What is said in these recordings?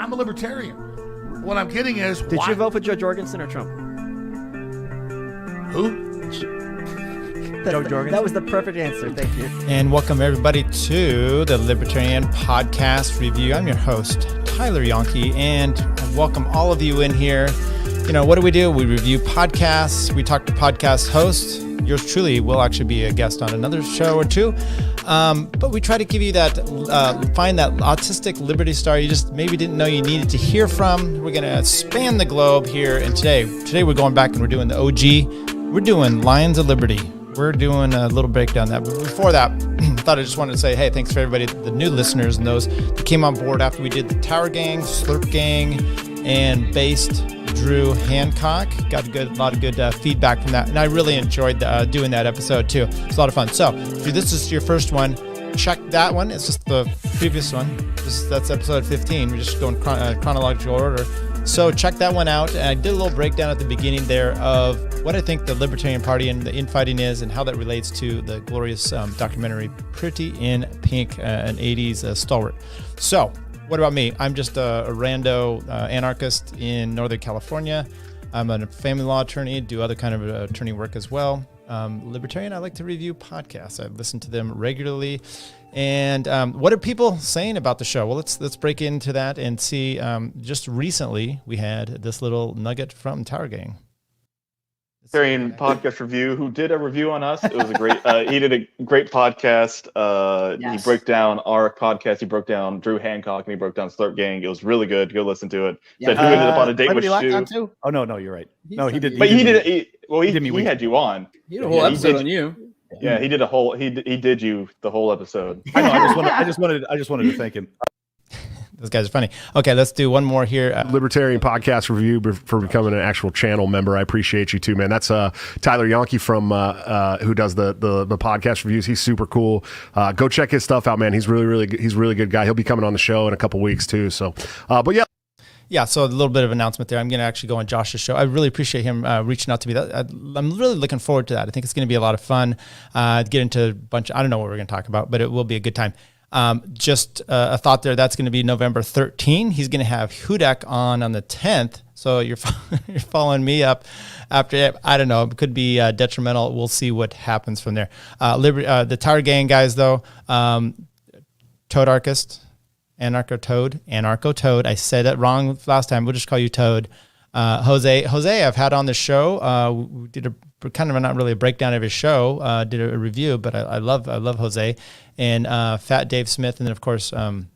I'm a libertarian. What I'm getting is, did you vote for Joe Jorgensen or Trump? Who? Joe Jorgensen. That was the perfect answer. Thank you. And welcome everybody to the Libertarian Podcast Review. I'm your host, Tyler Yonke, and I welcome all of you in here. You know, what do? We review podcasts. We talk to podcast hosts. Yours truly will actually be a guest on another show or two. But we try to give you that, find that autistic Liberty Star you just maybe didn't know you needed to hear from. We're going to span the globe here. And today we're going back and we're doing the OG. We're doing Lions of Liberty. We're doing a little breakdown of that. But before that, I thought I just wanted to say, hey, thanks for everybody, the new listeners and those that came on board after we did the Tower Gang, Slurp Gang, and based Drew Hancock. Got a lot of good feedback from that. And I really enjoyed doing that episode too. It's a lot of fun. So if this is your first one, check that one. It's just the previous one. That's episode 15. We're just going chronological order. So check that one out. And I did a little breakdown at the beginning there of what I think the Libertarian Party and the infighting is and how that relates to the glorious documentary Pretty in Pink, an 80s stalwart. So what about me? I'm just a rando anarchist in Northern California. I'm a family law attorney, do other kind of attorney work as well. Libertarian, I like to review podcasts. I listen to them regularly. And what are people saying about the show? Well, let's break into that and see. Just recently, we had this little nugget from Tower Gang. Libertarian Podcast Review, who did a review on us. It was a great, he did a great podcast. Yes. He broke down our podcast. He broke down Drew Hancock and he broke down Slurp Gang. It was really good. Go listen to it. Yeah. Said who ended up on a date with Stu. Oh, no, you're right. No, he did. But he had you on. He had a whole episode on you. Yeah, he did he did you the whole episode. I know. I just wanted to thank him. Those guys are funny. Okay, let's do one more here. Libertarian Podcast Review for becoming an actual channel member. I appreciate you too, man. That's Tyler Yonke from who does the podcast reviews. He's super cool. Go check his stuff out, man. He's really good guy. He'll be coming on the show in a couple weeks too. So, but yeah. Yeah, so a little bit of announcement there. I'm going to actually go on Josh's show. I really appreciate him reaching out to me. I'm really looking forward to that. I think it's going to be a lot of fun. Get into a bunch. I don't know what we're going to talk about, but it will be a good time. Just a thought there. That's going to be November 13. He's going to have Hudak on the 10th. So you're following me up after. I don't know. It could be detrimental. We'll see what happens from there. The Tower Gang guys, though. Toadarchist. Anarcho Toad. I said it wrong last time. We'll just call you Toad. Jose, I've had on the show. We did a kind of not really a breakdown of his show. Did a review, but I love Jose and Fat Dave Smith, and then of course the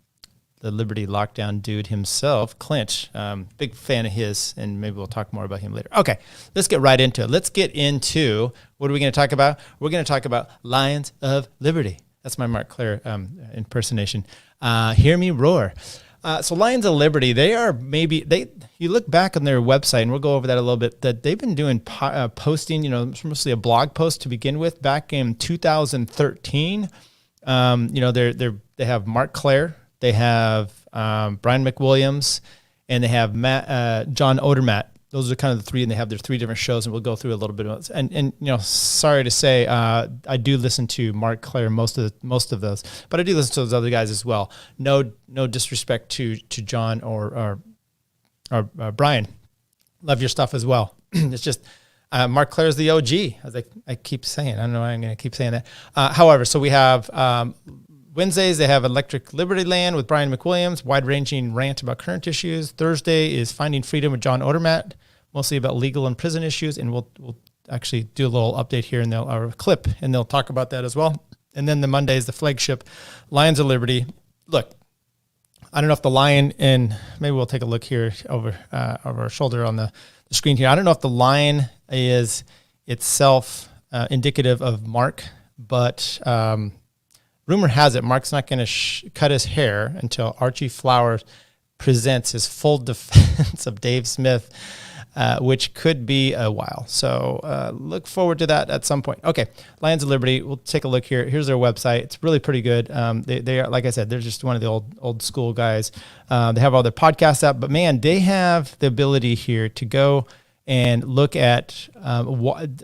Liberty Lockdown dude himself, Clinch. Big fan of his, and maybe we'll talk more about him later. Okay, let's get right into it. Let's get into what are we going to talk about? We're going to talk about Lions of Liberty. That's my Marc Clair impersonation. Hear me roar. So Lions of Liberty, you look back on their website, and we'll go over that a little bit, that they've been doing posting, mostly a blog post to begin with back in 2013. They have Marc Clair, they have Brian McWilliams, and they have Joh Odermatt. Those are kind of the three, and they have their three different shows, and we'll go through a little bit of it. And sorry to say, I do listen to Marc Clair most of those, but I do listen to those other guys as well. No disrespect to John or Brian. Love your stuff as well. It's just Marc Clair is the OG, as I keep saying. I don't know why I'm going to keep saying that. However, so we have Wednesdays, they have Electric Liberty Land with Brian McWilliams, wide-ranging rant about current issues. Thursday is Finding Freedom with Joh Odermatt, mostly about legal and prison issues, and we'll actually do a little update here or a clip, and they'll talk about that as well. And then the Monday is the Flagship, Lions of Liberty. Look, I don't know if the lion, and maybe we'll take a look here over our shoulder on the screen here. I don't know if the lion is itself indicative of Marc, but rumor has it Marc's not going to cut his hair until Archie Flowers presents his full defense of Dave Smith, which could be a while. So look forward to that at some point. Okay, Lions of Liberty. We'll take a look here. Here's their website. It's really pretty good. They are, like I said, they're just one of the old school guys. They have all their podcasts up, but man, they have the ability here to go and look at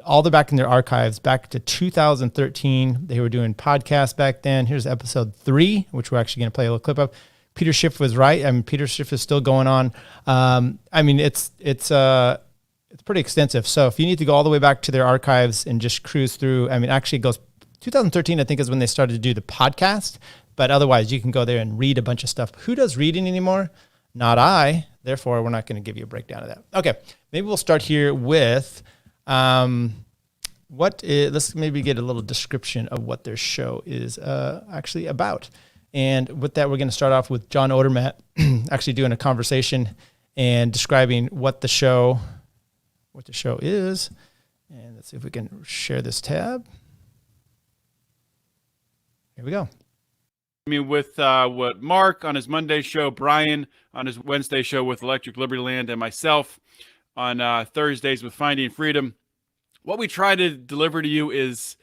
all the back in their archives, back to 2013. They were doing podcasts back then. Here's episode 3, which we're actually going to play a little clip of. Peter Schiff was right. I mean, Peter Schiff is still going on. I mean, it's pretty extensive. So if you need to go all the way back to their archives and just cruise through, I mean, actually it goes 2013, I think, is when they started to do the podcast. But otherwise, you can go there and read a bunch of stuff. Who does reading anymore? Not I. Therefore, we're not going to give you a breakdown of that. Okay, maybe we'll start here with let's maybe get a little description of what their show is actually about. And with that, we're going to start off with Joh Odermatt actually doing a conversation and describing what the show is. And let's see if we can share this tab. Here we go. I mean, with what Mark on his Monday show, Brian on his Wednesday show with Electric Liberty Land, and myself on Thursdays with Finding Freedom, what we try to deliver to you is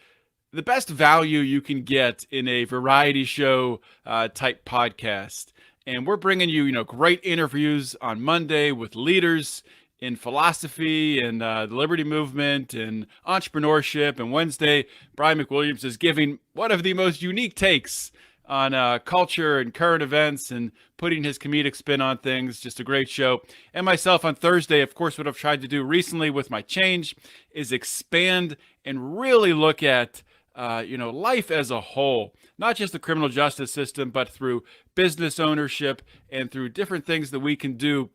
the best value you can get in a variety show type podcast. And we're bringing you, great interviews on Monday with leaders in philosophy and the liberty movement and entrepreneurship. And Wednesday, Brian McWilliams is giving one of the most unique takes on culture and current events and putting his comedic spin on things. Just a great show. And myself on Thursday, of course, what I've tried to do recently with my change is expand and really look at life as a whole, not just the criminal justice system, but through business ownership and through different things that we can do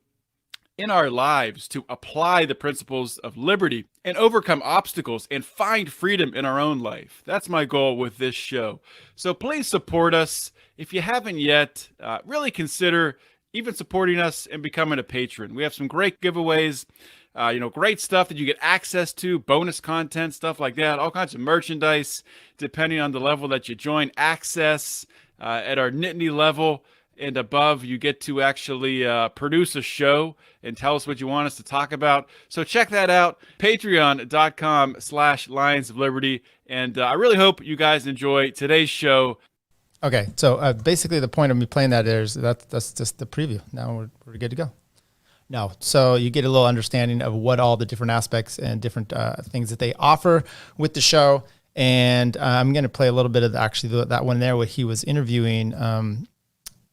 in our lives to apply the principles of liberty and overcome obstacles and find freedom in our own life. That's my goal with this show. So please support us. If you haven't yet, really consider even supporting us and becoming a patron. We have some great giveaways, great stuff that you get access to, bonus content, stuff like that, all kinds of merchandise, depending on the level that you join. Access at our Nittany level and above, you get to actually produce a show and tell us what you want us to talk about. So check that out, patreon.com/Lions of Liberty. And I really hope you guys enjoy today's show. Okay, so basically the point of me playing that is that's just the preview. Now we're good to go. No, so you get a little understanding of what all the different aspects and different things that they offer with the show. And I'm going to play a little bit of that one there where he was interviewing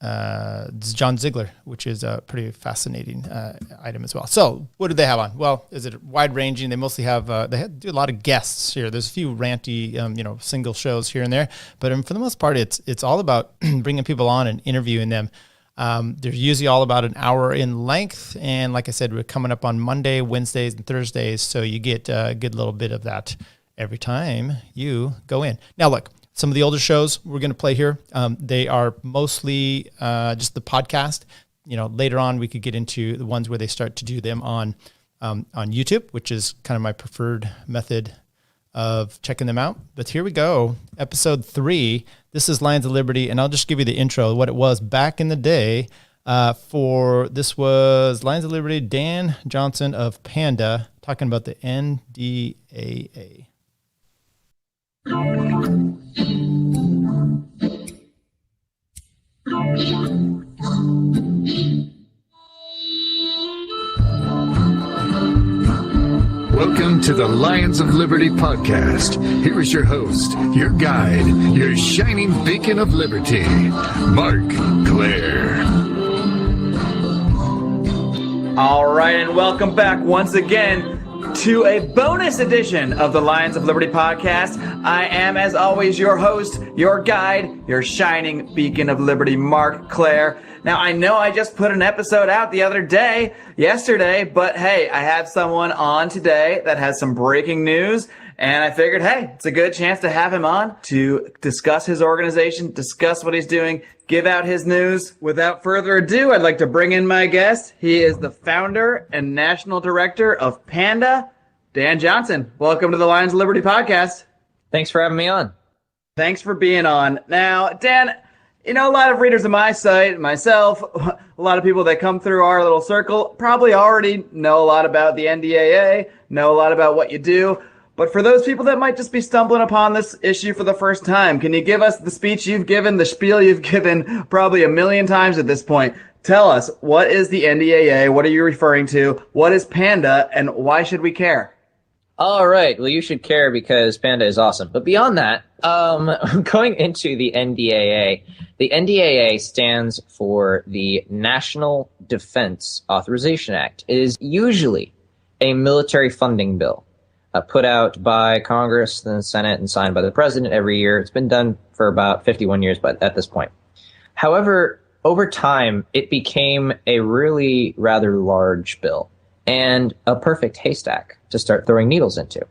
John Ziegler, which is a pretty fascinating item as well. So what do they have on? Well, is it wide ranging? They mostly have, do a lot of guests here. There's a few ranty, single shows here and there, but for the most part, it's all about bringing people on and interviewing them. They're usually all about an hour in length. And like I said, we're coming up on Monday, Wednesdays, and Thursdays. So you get a good little bit of that every time you go in. Now, look, some of the older shows we're going to play here, they are mostly just the podcast. Later on we could get into the ones where they start to do them on YouTube, which is kind of my preferred method of checking them out. But here we go. Episode 3. This is Lions of Liberty, and I'll just give you the intro, what it was back in the day. This was Lions of Liberty, Dan Johnson of Panda, talking about the NDAA. Welcome to the Lions of Liberty podcast. Here is your host, your guide, your shining beacon of liberty, Marc Clair. All right, and welcome back once again to a bonus edition of the Lions of Liberty podcast. I am, as always, your host, your guide, your shining beacon of liberty, Marc Clair. Now, I know I just put an episode out yesterday, but hey, I have someone on today that has some breaking news, and I figured, hey, it's a good chance to have him on to discuss his organization, discuss what he's doing, give out his news. Without further ado, I'd like to bring in my guest. He is the founder and national director of Panda, Dan Johnson. Welcome to the Lions of Liberty podcast. Thanks for having me on. Thanks for being on. Now, Dan, a lot of readers of my site, myself, a lot of people that come through our little circle probably already know a lot about the NDAA, know a lot about what you do. But for those people that might just be stumbling upon this issue for the first time, can you give us the speech you've given, the spiel you've given probably 1,000,000 times at this point? Tell us, what is the NDAA? What are you referring to? What is Panda? And why should we care? All right. Well, you should care because Panda is awesome. But beyond that, going into the NDAA, The NDAA stands for the National Defense Authorization Act. It is usually a military funding bill put out by Congress, then the Senate, and signed by the president every year. It's been done for about 51 years but at this point. However, over time, it became a really rather large bill and a perfect haystack to start throwing needles into.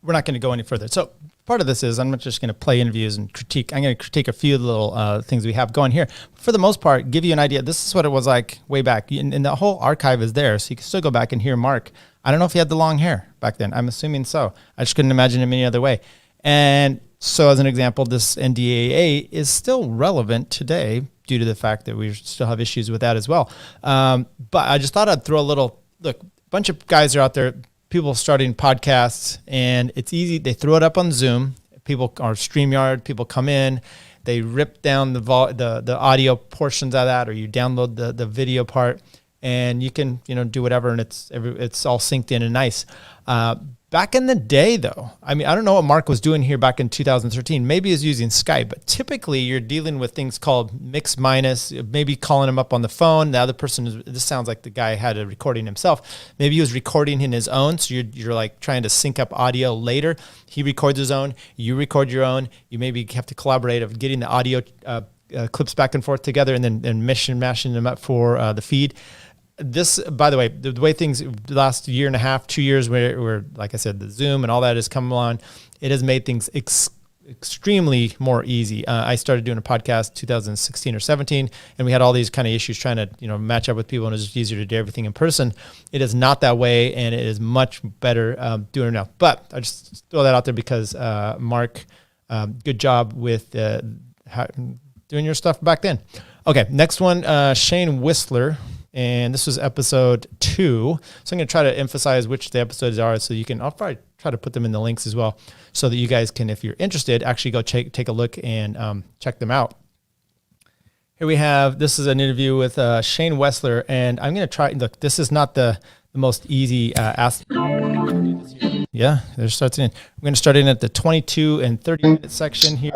We're not going to go any further. So part of this is I'm not just going to play interviews and critique. I'm going to critique a few little things we have going here. For the most part, give you an idea. This is what it was like way back. And the whole archive is there, so you can still go back and hear Mark. I don't know if he had the long hair back then. I'm assuming so. I just couldn't imagine him any other way. And so as an example, this NDAA is still relevant today due to the fact that we still have issues with that as well. But I just thought I'd throw a little, look, a bunch of guys are out there, people starting podcasts, and it's easy. They throw it up on Zoom. People or StreamYard, people come in, they rip down the audio portions of that, or you download the video part, and you can do whatever, and it's all synced in and nice. Back in the day, though, I mean, I don't know what Mark was doing here back in 2013. Maybe he's using Skype, but typically you're dealing with things called mix minus, maybe calling him up on the phone. The other person, this sounds like the guy had a recording himself. Maybe he was recording in his own, so you're like trying to sync up audio later. He records his own, you record your own. You maybe have to collaborate of getting the audio clips back and forth together and then mashing them up for the feed. This, by the way, the way things the last year and a half, 2 years, where like I said, the Zoom and all that has come along, it has made things extremely more easy. I started doing a podcast 2016 or 17, and we had all these kind of issues trying to match up with people, and it was just easier to do everything in person. It is not that way, and it is much better doing it now. But I just throw that out there because Mark, good job with doing your stuff back then. Okay, next one, Shane Whistler. And this was episode 2. So I'm going to try to emphasize which the episodes are so you can, I'll probably try to put them in the links as well so that you guys can, if you're interested, actually go take a look and check them out. Here we have, this is an interview with Shane Whistler, and I'm going to try, look, this is not the most easy ask. Yeah, there's starts in. We're going to start in at the 22 and 30 minute section here.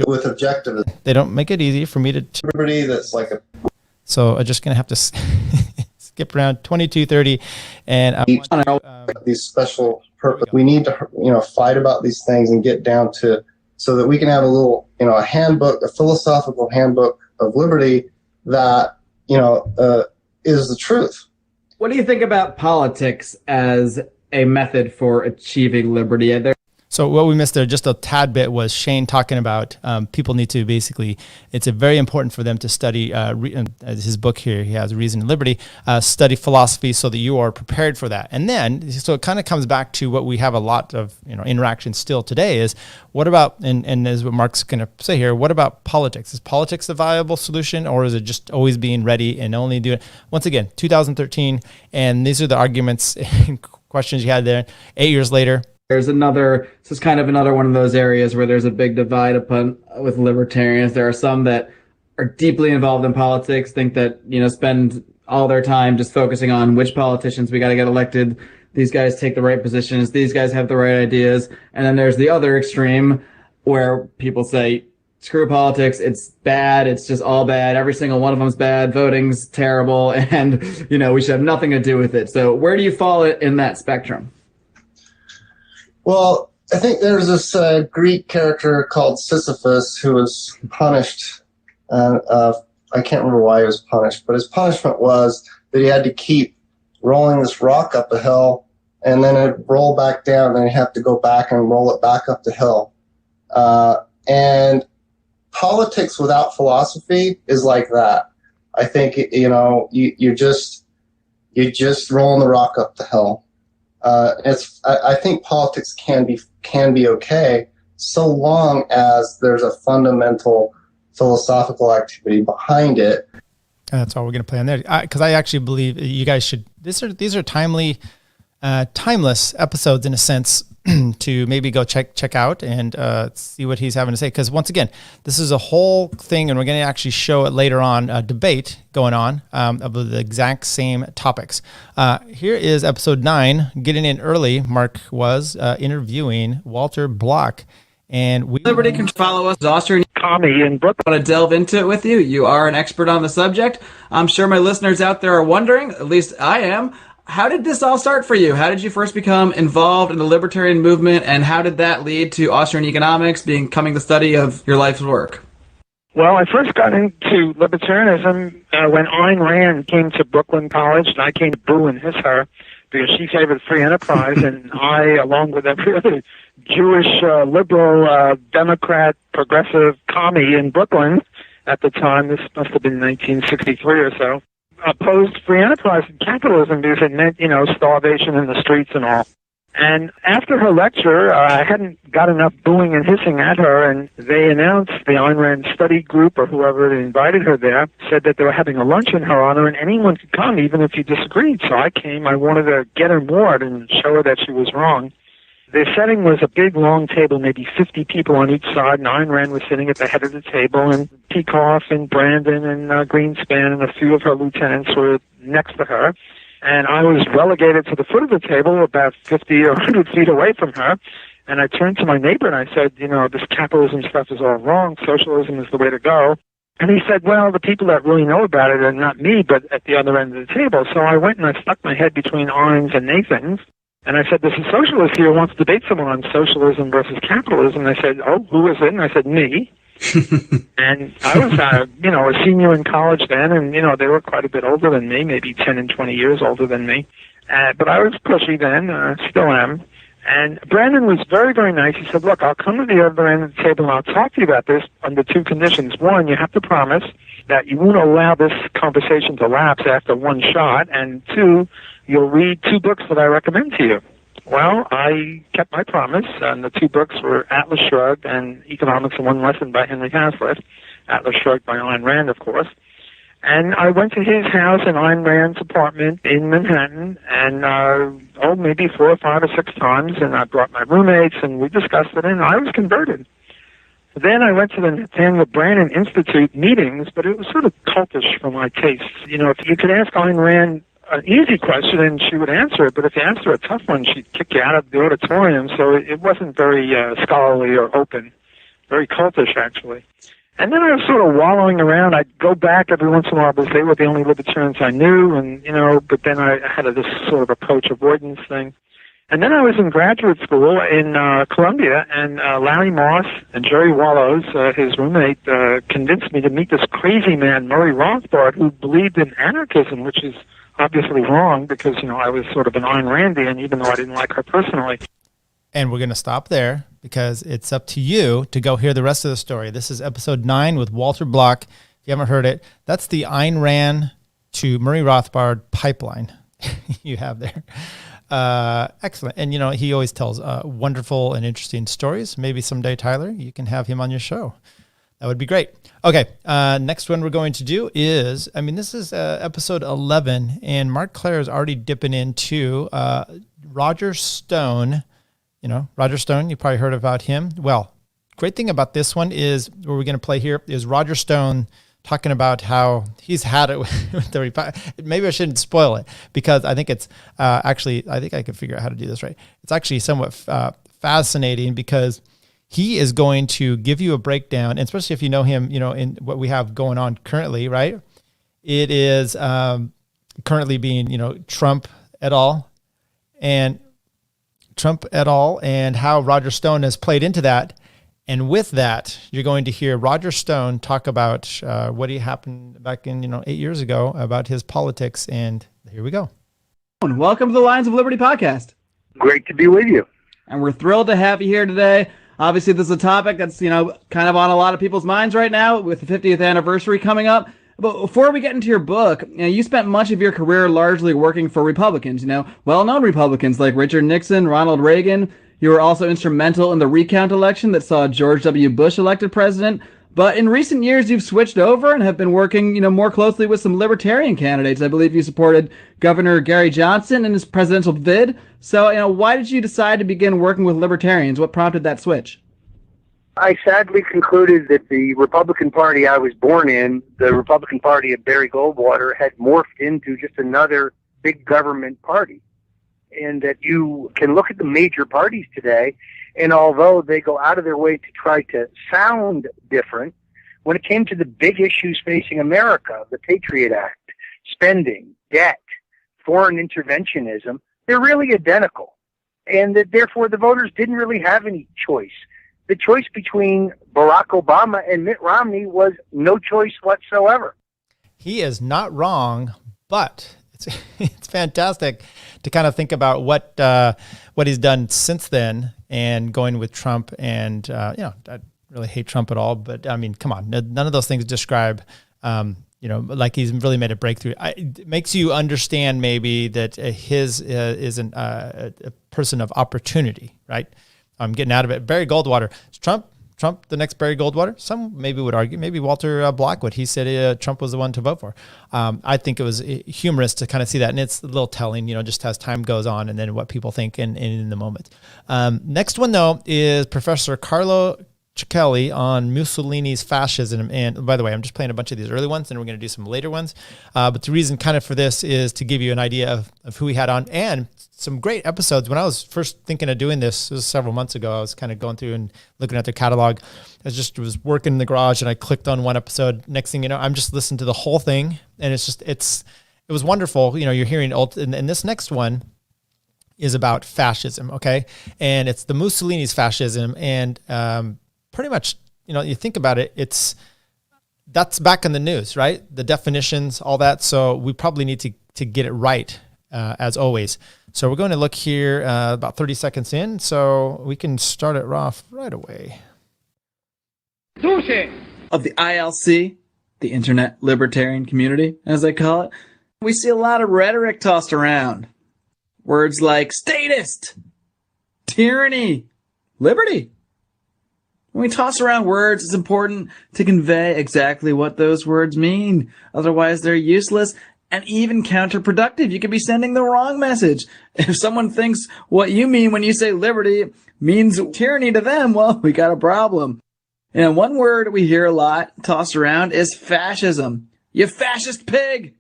With objective, they don't make it easy for me to liberty. That's like a. So I'm just gonna have to skip around 22, 30, and these special purpose. We need to fight about these things and get down to so that we can have a little a handbook, a philosophical handbook of liberty that is the truth. What do you think about politics as a method for achieving liberty? So what we missed there just a tad bit was Shane talking about people need to basically, it's very important for them to study, as his book here, he has Reason and Liberty, study philosophy so that you are prepared for that. And then, so it kind of comes back to what we have a lot of interaction still today is, what about, and as what Mark's going to say here, what about politics? Is politics the viable solution, or is it just always being ready and only doing, once again, 2013, and these are the arguments and questions you had there, 8 years later. This is kind of another one of those areas where there's a big divide with libertarians. There are some that are deeply involved in politics, think that, spend all their time just focusing on which politicians we got to get elected. These guys take the right positions. These guys have the right ideas. And then there's the other extreme where people say, screw politics. It's bad. It's just all bad. Every single one of them's bad. Voting's terrible. And, we should have nothing to do with it. So where do you fall in that spectrum? Well, I think there's this Greek character called Sisyphus who was punished. I can't remember why he was punished, but his punishment was that he had to keep rolling this rock up a hill, and then it'd roll back down, and then he'd have to go back and roll it back up the hill. And politics without philosophy is like that. I think, you're just rolling the rock up the hill. I think politics can be okay so long as there's a fundamental philosophical activity behind it. That's all we're going to play on there, because I actually believe you guys should. These are timely, timeless episodes in a sense to maybe go check out and see what he's having to say. Because once again, this is a whole thing, and we're going to actually show it later on, a debate going on of the exact same topics. Here is episode 9, getting in early. Mark was interviewing Walter Block, And we Liberty can follow us, Austrian Commie in Brooklyn. Want to delve into it with you? You are an expert on the subject. I'm sure my listeners out there are wondering, at least I am, how did this all start for you? How did you first become involved in the libertarian movement, and how did that lead to Austrian economics becoming the study of your life's work? Well, I first got into libertarianism when Ayn Rand came to Brooklyn College, and I came to boo and hiss her because she favored free enterprise, and I, along with every other Jewish, liberal, Democrat, progressive commie in Brooklyn at the time, this must have been 1963 or so, opposed free enterprise and capitalism because it meant, starvation in the streets and all. And after her lecture, I hadn't got enough booing and hissing at her, and they announced, the Ayn Rand study group or whoever had invited her there, said that they were having a lunch in her honor, and anyone could come, even if you disagreed. So I came. I wanted to get her moored and show her that she was wrong. The setting was a big, long table, maybe 50 people on each side, and Ayn Rand was sitting at the head of the table, and Peikoff and Brandon and Greenspan and a few of her lieutenants were next to her. And I was relegated to the foot of the table, about 50 or 100 feet away from her. And I turned to my neighbor and I said, this capitalism stuff is all wrong. Socialism is the way to go. And he said, well, the people that really know about it are not me, but at the other end of the table. So I went and I stuck my head between Ayn's and Nathan's. And I said, there's a socialist here who wants to debate someone on socialism versus capitalism. And they said, oh, who is it? And I said, me. And I was, a senior in college then, and, they were quite a bit older than me, maybe 10 and 20 years older than me. But I was pushy then, still am. And Brandon was very, very nice. He said, look, I'll come to the other end of the table and I'll talk to you about this under two conditions. One, you have to promise that you won't allow this conversation to lapse after one shot. And two, you'll read two books that I recommend to you. Well, I kept my promise, and the two books were Atlas Shrugged and Economics in One Lesson by Henry Hazlitt. Atlas Shrugged by Ayn Rand, of course. And I went to his house in Ayn Rand's apartment in Manhattan, and maybe 4 or 5 or 6 times, and I brought my roommates, and we discussed it, and I was converted. Then I went to the Nathaniel Brannon Institute meetings, but it was sort of cultish for my tastes. If you could ask Ayn Rand an easy question and she would answer it, but if you asked her a tough one, she'd kick you out of the auditorium, so it wasn't very scholarly or open, very cultish, actually. And then I was sort of wallowing around. I'd go back every once in a while because they were the only libertarians I knew, and, but then I had this sort of approach avoidance thing. And then I was in graduate school in Columbia, and Larry Moss and Jerry Wallows, his roommate, convinced me to meet this crazy man, Murray Rothbard, who believed in anarchism, which is obviously wrong because, I was sort of an Ayn Randian, even though I didn't like her personally. And we're going to stop there because it's up to you to go hear the rest of the story. This is episode 9 with Walter Block. If you haven't heard it, that's the Ayn Rand to Murray Rothbard pipeline you have there. Excellent. And, he always tells wonderful and interesting stories. Maybe someday, Tyler, you can have him on your show. That would be great. Okay, next one we're going to do is, this is episode 11, and Marc Clair is already dipping into Roger Stone. Roger Stone, you probably heard about him. Well, great thing about this one is, what we're going to play here is Roger Stone talking about how he's had it with the maybe I shouldn't spoil it because I think it's actually, I think I can figure out how to do this right. It's actually somewhat fascinating because he is going to give you a breakdown, and especially if you know him, in what we have going on currently, right? It is currently being, Trump et al. And how Roger Stone has played into that. And with that, you're going to hear Roger Stone talk about what happened back in, 8 years ago about his politics. And here we go. Welcome to the Lions of Liberty podcast. Great to be with you. And we're thrilled to have you here today. Obviously, this is a topic that's, kind of on a lot of people's minds right now with the 50th anniversary coming up. But before we get into your book, you spent much of your career largely working for Republicans, well-known Republicans like Richard Nixon, Ronald Reagan. You were also instrumental in the recount election that saw George W. Bush elected president. But in recent years, you've switched over and have been working, more closely with some libertarian candidates. I believe you supported Governor Gary Johnson in his presidential bid. So, why did you decide to begin working with libertarians? What prompted that switch? I sadly concluded that the Republican Party I was born in, the Republican Party of Barry Goldwater, had morphed into just another big government party. in that you can look at the major parties today, and although they go out of their way to try to sound different, when it came to the big issues facing America, the Patriot Act, spending, debt, foreign interventionism, they're really identical. And that therefore the voters didn't really have any choice. The choice between Barack Obama and Mitt Romney was no choice whatsoever. He is not wrong, but it's fantastic to kind of think about what he's done since then, and going with Trump. And I really hate Trump at all, but I mean, come on, none of those things describe like he's really made a breakthrough. It makes you understand maybe that his is a person of opportunity, right? I'm getting out of it. Barry Goldwater. Is Trump the next Barry Goldwater? Some maybe would argue. Maybe Walter Blackwood. He said Trump was the one to vote for. I think it was humorous to kind of see that, and it's a little telling, just as time goes on, and then what people think in the moment. Next one, though, is Professor Carlo Cicchelli on Mussolini's fascism. And by the way, I'm just playing a bunch of these early ones, and we're going to do some later ones. But the reason kind of for this is to give you an idea of who we had on, and some great episodes. When I was first thinking of doing this, it was several months ago, I was kind of going through and looking at their catalog. I was working in the garage, and I clicked on one episode. Next thing you know, I'm just listening to the whole thing, and it was wonderful. You're hearing and this next one is about fascism, okay? And it's the Mussolini's fascism, and pretty much, you think about it, that's back in the news, right? The definitions, all that. So we probably need to get it right, as always. So we're going to look here about 30 seconds in, so we can start it off right away. Of the ILC, the Internet Libertarian Community, as they call it, we see a lot of rhetoric tossed around. Words like statist, tyranny, liberty. When we toss around words, it's important to convey exactly what those words mean. Otherwise, they're useless and even counterproductive. You could be sending the wrong message. If someone thinks what you mean when you say liberty means tyranny to them, well, we got a problem. And one word we hear a lot tossed around is fascism. You fascist pig!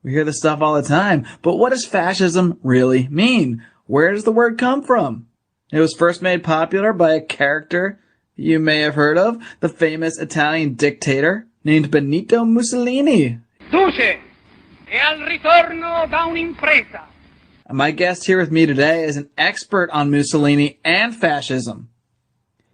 We hear this stuff all the time. But what does fascism really mean? Where does the word come from? It was first made popular by a character you may have heard of, the famous Italian dictator named Benito Mussolini. My guest here with me today is an expert on Mussolini and fascism.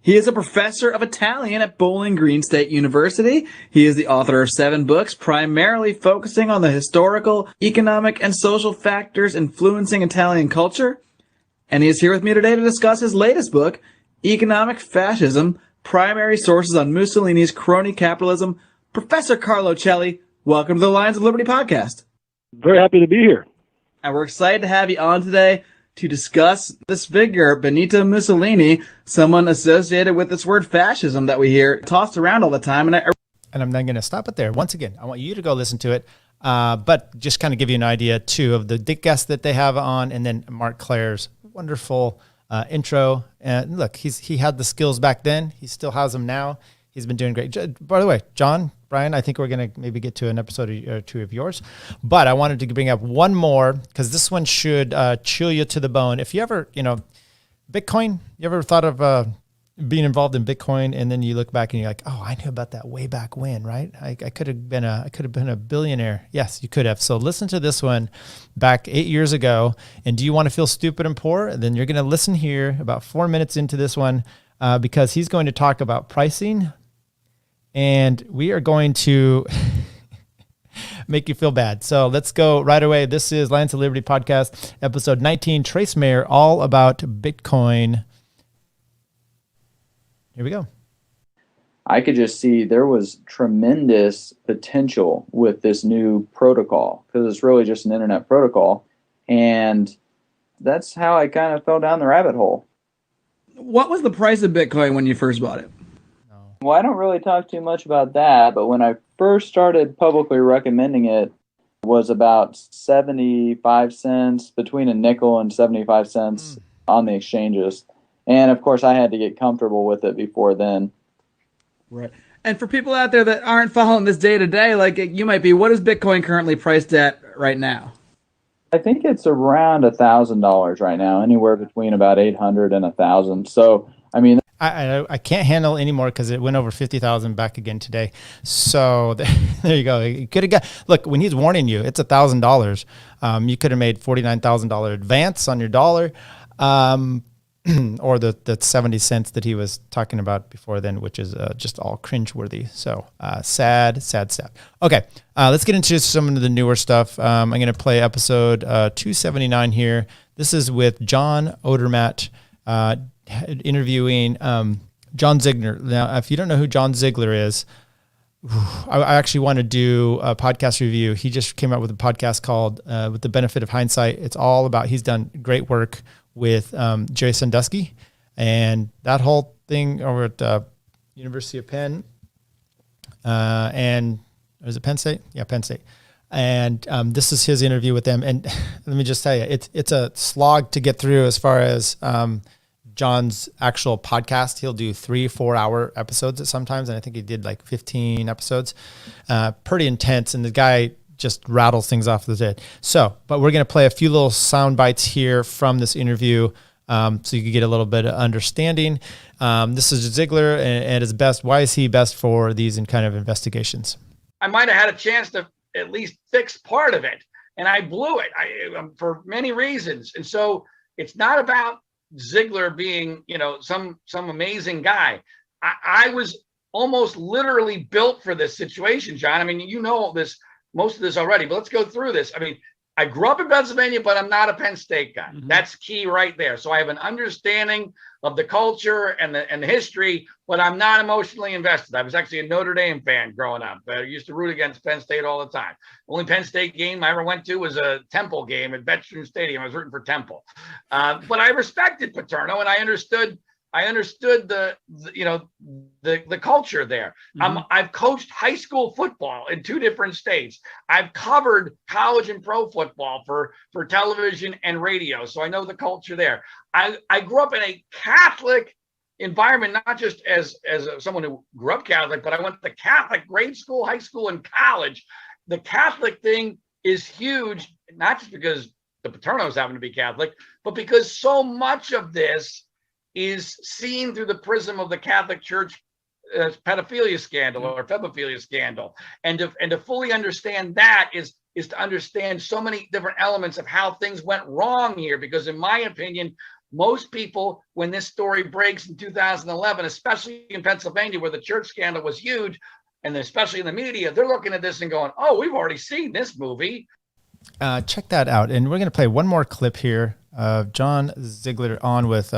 He is a professor of Italian at Bowling Green State University. He is the author of 7 books, primarily focusing on the historical, economic, and social factors influencing Italian culture. And he is here with me today to discuss his latest book, Economic Fascism, Primary Sources on Mussolini's Crony Capitalism. Professor Carlo Cicchelli, welcome to the Lions of Liberty podcast. Very happy to be here. And we're excited to have you on today to discuss this figure, Benito Mussolini, someone associated with this word fascism that we hear tossed around all the time. And I'm not going to stop it there. Once again, I want you to go listen to it, but just kind of give you an idea, too, of the guests that they have on, and then Marc Clair's wonderful intro. And look, he had the skills back then. He still has them now. He's been doing great. By the way, John, Brian, I think we're going to maybe get to an episode or 2 of yours, but I wanted to bring up one more because this one should chill you to the bone. If you ever, Bitcoin, you ever thought of being involved in Bitcoin, and then you look back and you're like, oh, I knew about that way back when, right? I could have been a billionaire. Yes, you could have. So listen to this one back 8 years ago. And do you want to feel stupid and poor? Then you're going to listen here about 4 minutes into this one because he's going to talk about pricing, and we are going to make you feel bad. So let's go right away. This is Lions of Liberty podcast, episode 19, Trace Mayer, all about Bitcoin. Here we go. I could just see there was tremendous potential with this new protocol because it's really just an internet protocol. And that's how I kind of fell down the rabbit hole. What was the price of Bitcoin when you first bought it? Well, I don't really talk too much about that, but when I first started publicly recommending it, was about 75 cents, between a nickel and 75 cents on the exchanges. And of course, I had to get comfortable with it before then. Right. And for people out there that aren't following this day to day, like you might be, what is Bitcoin currently priced at right now? I think it's around $1,000 right now, anywhere between about 800 and 1,000. So, I mean, I can't handle anymore because it went over 50,000 back again today. So there you go. You could have got, look, when he's warning you, it's $1,000. You could have made $49,000 advance on your dollar, or the 70 cents that he was talking about before then, which is just all cringeworthy. So sad. Okay, let's get into some of the newer stuff. I'm going to play episode 279 here. This is with Joh Odermatt, interviewing John Ziegler. Now, if you don't know who John Ziegler is, I actually want to do a podcast review. He just came out with a podcast called With the Benefit of Hindsight. It's all about, he's done great work with Jerry Sandusky and that whole thing over at University of Penn. And is it Penn State? Yeah, Penn State. And this is his interview with them. And let me just tell you, it's a slog to get through as far as John's actual podcast. He'll do 3-4 hour episodes sometimes. And I think he did like 15 episodes, pretty intense. And the guy just rattles things off the head. So, but we're going to play a few little sound bites here from this interview, so you can get a little bit of understanding. This is Ziegler and his best. Why is he best for these kind of investigations? I might have had a chance to at least fix part of it, and I blew it for many reasons. And so it's not about Ziegler being, some amazing guy. I was almost literally built for this situation, John. I mean, most of this already, but let's go through this. I mean, I grew up in Pennsylvania, but I'm not a Penn State guy. Mm-hmm. That's key right there. So I have an understanding of the culture and the history, but I'm not emotionally invested. I was actually a Notre Dame fan growing up. I used to root against Penn State all the time. The only Penn State game I ever went to was a Temple game at Veterans Stadium. I was rooting for Temple. But I respected Paterno, and I understood the culture there. Mm-hmm. I've coached high school football in 2 different states. I've covered college and pro football for television and radio, so I know the culture there. I grew up in a Catholic environment, not just as someone who grew up Catholic, but I went to Catholic grade school, high school, and college. The Catholic thing is huge, not just because the Paternos happen to be Catholic, but because so much of this is seen through the prism of the Catholic Church pedophilia scandal or femophilia scandal. And to fully understand that is to understand so many different elements of how things went wrong here. Because in my opinion, most people, when this story breaks in 2011, especially in Pennsylvania, where the church scandal was huge, and especially in the media, they're looking at this and going, oh, we've already seen this movie. Check that out. And we're going to play one more clip here of John Ziegler on with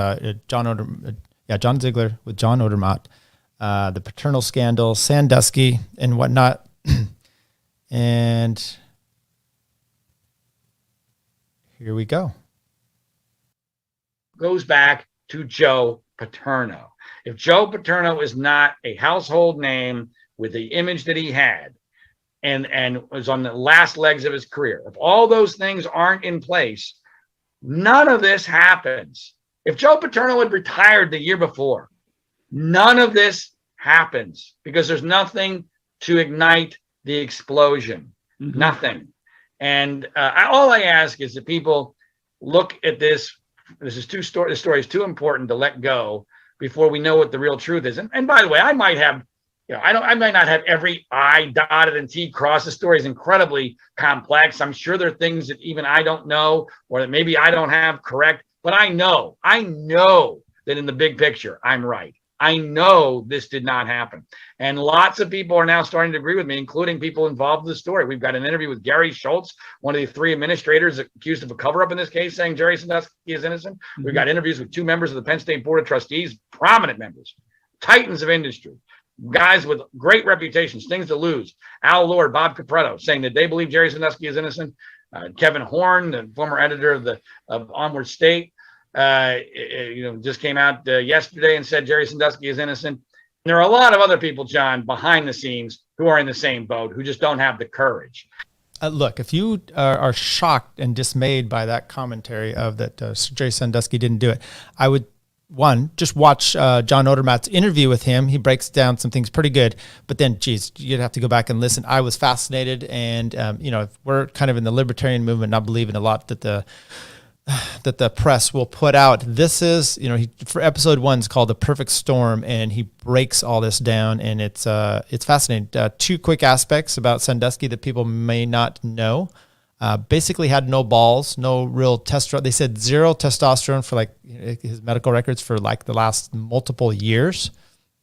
John Ziegler with Joh Odermatt, the paternal scandal, Sandusky, and whatnot. And here we go. Goes back to Joe Paterno. If Joe Paterno is not a household name with the image that he had and was on the last legs of his career, if all those things aren't in place, none of this happens. If Joe Paterno had retired the year before, none of this happens because there's nothing to ignite the explosion. Mm-hmm. Nothing. And all I ask is that people look at this. This story is too important to let go before we know what the real truth is. And by the way, I might have, I might not have every I dotted and T crossed. The story is incredibly complex. I'm sure there are things that even I don't know, or that maybe I don't have correct, but I know that in the big picture, I'm right. I know this did not happen. And lots of people are now starting to agree with me, including people involved in the story. We've got an interview with Gary Schultz, one of the 3 administrators accused of a cover-up in this case, saying Jerry Sandusky is innocent. Mm-hmm. We've got interviews with 2 members of the Penn State Board of Trustees, prominent members, titans of industry, guys with great reputations, things to lose. Al Lord, Bob Capretto, saying that they believe Jerry Sandusky is innocent. Kevin Horn, the former editor of Onward State, just came out yesterday and said Jerry Sandusky is innocent. And there are a lot of other people, John, behind the scenes who are in the same boat, who just don't have the courage. Look, if you are shocked and dismayed by that commentary of that Jerry Sandusky didn't do it, I would just watch Joh Odermatt's interview with him. He breaks down some things pretty good, but then, geez, you'd have to go back and listen. I was fascinated, and we're kind of in the libertarian movement, not believing a lot that the press will put out. This is, for episode 1 is called The Perfect Storm, and he breaks all this down, and it's fascinating. 2 quick aspects about Sandusky that people may not know. Basically had no balls, no real testosterone. They said 0 testosterone for his medical records for the last multiple years.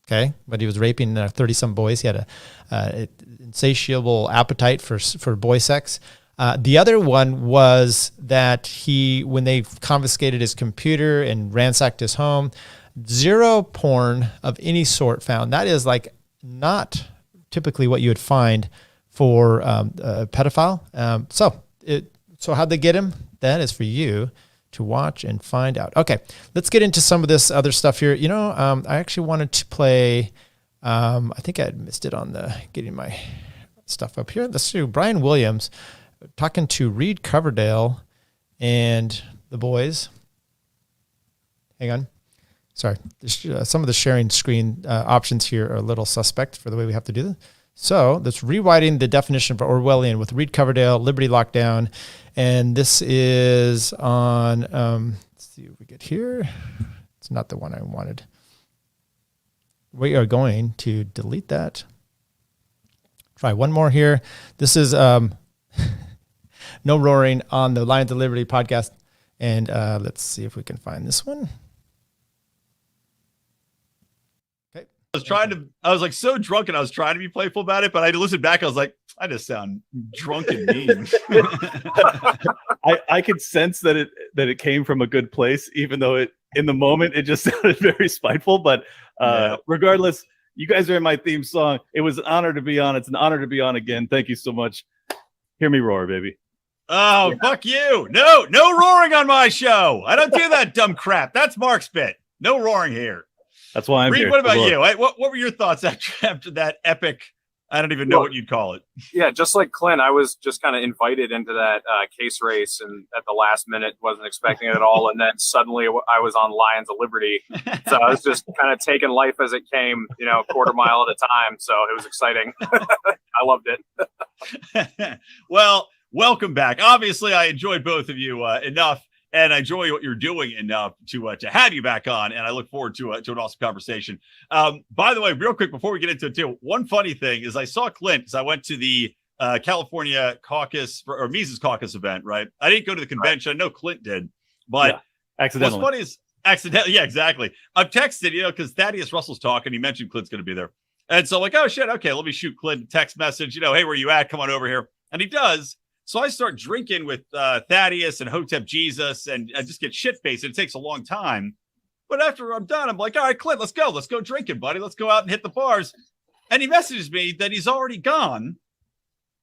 Okay. But he was raping 30-some boys. He had a insatiable appetite for boy sex. The other one was that when they confiscated his computer and ransacked his home, 0 porn of any sort found. That is not typically what you would find for a pedophile. So how'd they get him? That is for you to watch and find out. Okay, let's get into some of this other stuff here. I actually wanted to play, I think I missed it on getting my stuff up here. Let's do Brian McWilliams talking to Reed Coverdale and the boys. Hang on. Sorry. Some of the sharing screen options here are a little suspect for the way we have to do this. So that's rewriting the definition for Orwellian with Reed Coverdale, Liberty Lockdown. And this is on, let's see what we get here. It's not the one I wanted. We are going to delete that. Try one more here. This is No Roaring on the Lions of Liberty podcast. And let's see if we can find this one. I was so drunk and I was trying to be playful about it, but I listened back. I was like, I just sound drunk and mean. I could sense that it came from a good place, even though in the moment it just sounded very spiteful. But regardless, you guys are in my theme song. It was an honor to be on. It's an honor to be on again. Thank you so much. Hear me roar, baby. Oh, yeah. Fuck you. No roaring on my show. I don't do that dumb crap. That's Mark's bit. No roaring here. That's why I'm Reed, here. what about you? What were your thoughts after that epic? I don't even know what you'd call it. Yeah, just like Clint, I was just kind of invited into that case race, and at the last minute wasn't expecting it at all. And then suddenly I was on Lions of Liberty, so I was just kind of taking life as it came, quarter mile at a time. So it was exciting. I loved it. Well, welcome back. Obviously, I enjoyed both of you enough. And I enjoy what you're doing enough to have you back on, and I look forward to an awesome conversation. By the way, real quick before we get into it too, one funny thing is I saw Clint because I went to the California caucus or Mises caucus event. Right, I didn't go to the convention. I know Clint did, but accidentally. What's funny is accidentally. Yeah, exactly. I've texted because Thaddeus Russell's talking. He mentioned Clint's going to be there, and so I'm like, oh shit, okay, let me shoot Clint a text message. Hey, where you at? Come on over here, and he does. So I start drinking with Thaddeus and Hotep Jesus, and I just get shit-faced. It takes a long time. But after I'm done, I'm like, all right, Clint, let's go. Let's go drinking, buddy. Let's go out and hit the bars. And he messages me that he's already gone.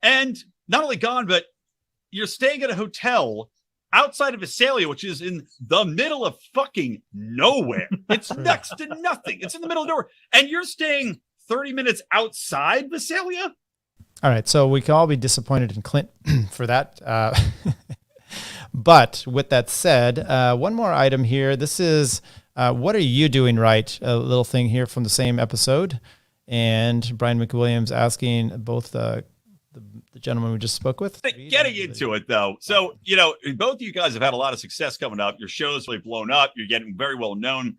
And not only gone, but you're staying at a hotel outside of Visalia, which is in the middle of fucking nowhere. It's next to nothing. It's in the middle of nowhere. And you're staying 30 minutes outside Visalia? All right, so we can all be disappointed in Clint for that. But with that said, one more item here. This is what are you doing right? A little thing here from the same episode. And Brian McWilliams asking both the gentleman we just spoke with. Getting into it, though. So, both of you guys have had a lot of success coming up. Your show's really blown up. You're getting very well known.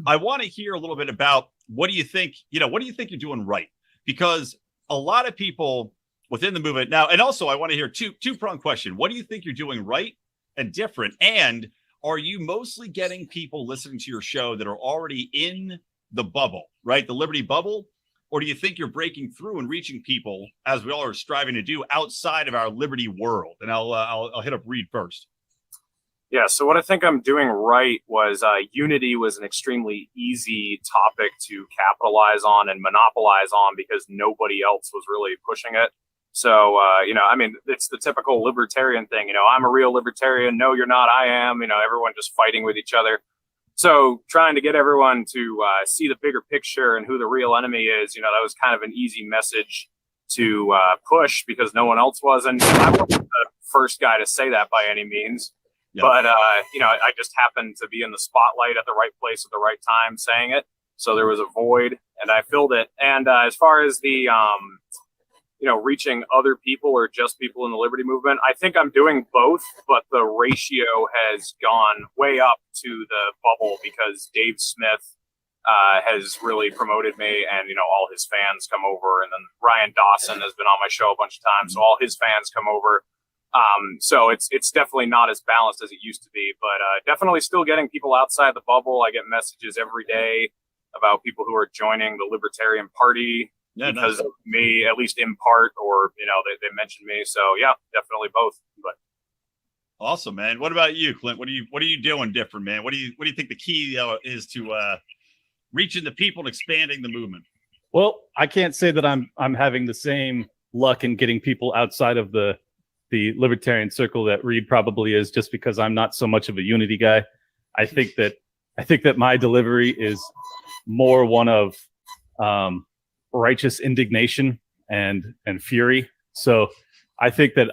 I want to hear a little bit about what do you think you're doing right? Because a lot of people within the movement now, and also I want to hear two-pronged question. What do you think you're doing right and different? And are you mostly getting people listening to your show that are already in the bubble, right? The Liberty bubble? Or do you think you're breaking through and reaching people, as we all are striving to do, outside of our Liberty world? And I'll hit up Reed first. Yeah, so what I think I'm doing right was unity was an extremely easy topic to capitalize on and monopolize on because nobody else was really pushing it. So, it's the typical libertarian thing. I'm a real libertarian. No, you're not. I am. Everyone just fighting with each other. So trying to get everyone to see the bigger picture and who the real enemy is, that was kind of an easy message to push because no one else was. And I wasn't the first guy to say that by any means. But, I just happened to be in the spotlight at the right place at the right time saying it. So there was a void and I filled it. And as far as the, reaching other people or just people in the liberty movement, I think I'm doing both, but the ratio has gone way up to the bubble because Dave Smith has really promoted me, and all his fans come over, and then Ryan Dawson has been on my show a bunch of times, so all his fans come over. So it's definitely not as balanced as it used to be, but definitely still getting people outside the bubble. I get messages every day about people who are joining the Libertarian Party because of me, at least in part, or they mentioned me. So yeah, definitely both. But awesome, man. What about you, Clint? What are you doing different, man? What do you think the key is to reaching the people and expanding the movement? Well, I can't say that I'm having the same luck in getting people outside of the libertarian circle that Reed probably is, just because I'm not so much of a unity guy. I think that my delivery is more one of righteous indignation and fury. So I think that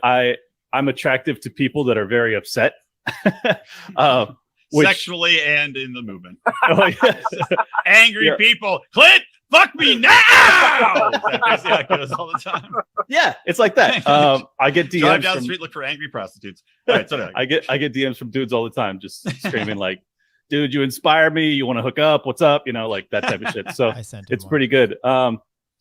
I'm attractive to people that are very upset. Sexually and in the movement. Angry people. Clint, fuck me now! That's how it goes all the time. Yeah, it's like that. I get DMs. Drive down the street, look for angry prostitutes. All right, so I get DMs from dudes all the time, just screaming like, "Dude, you inspire me. You want to hook up? What's up?" Like that type of shit. So it's pretty good.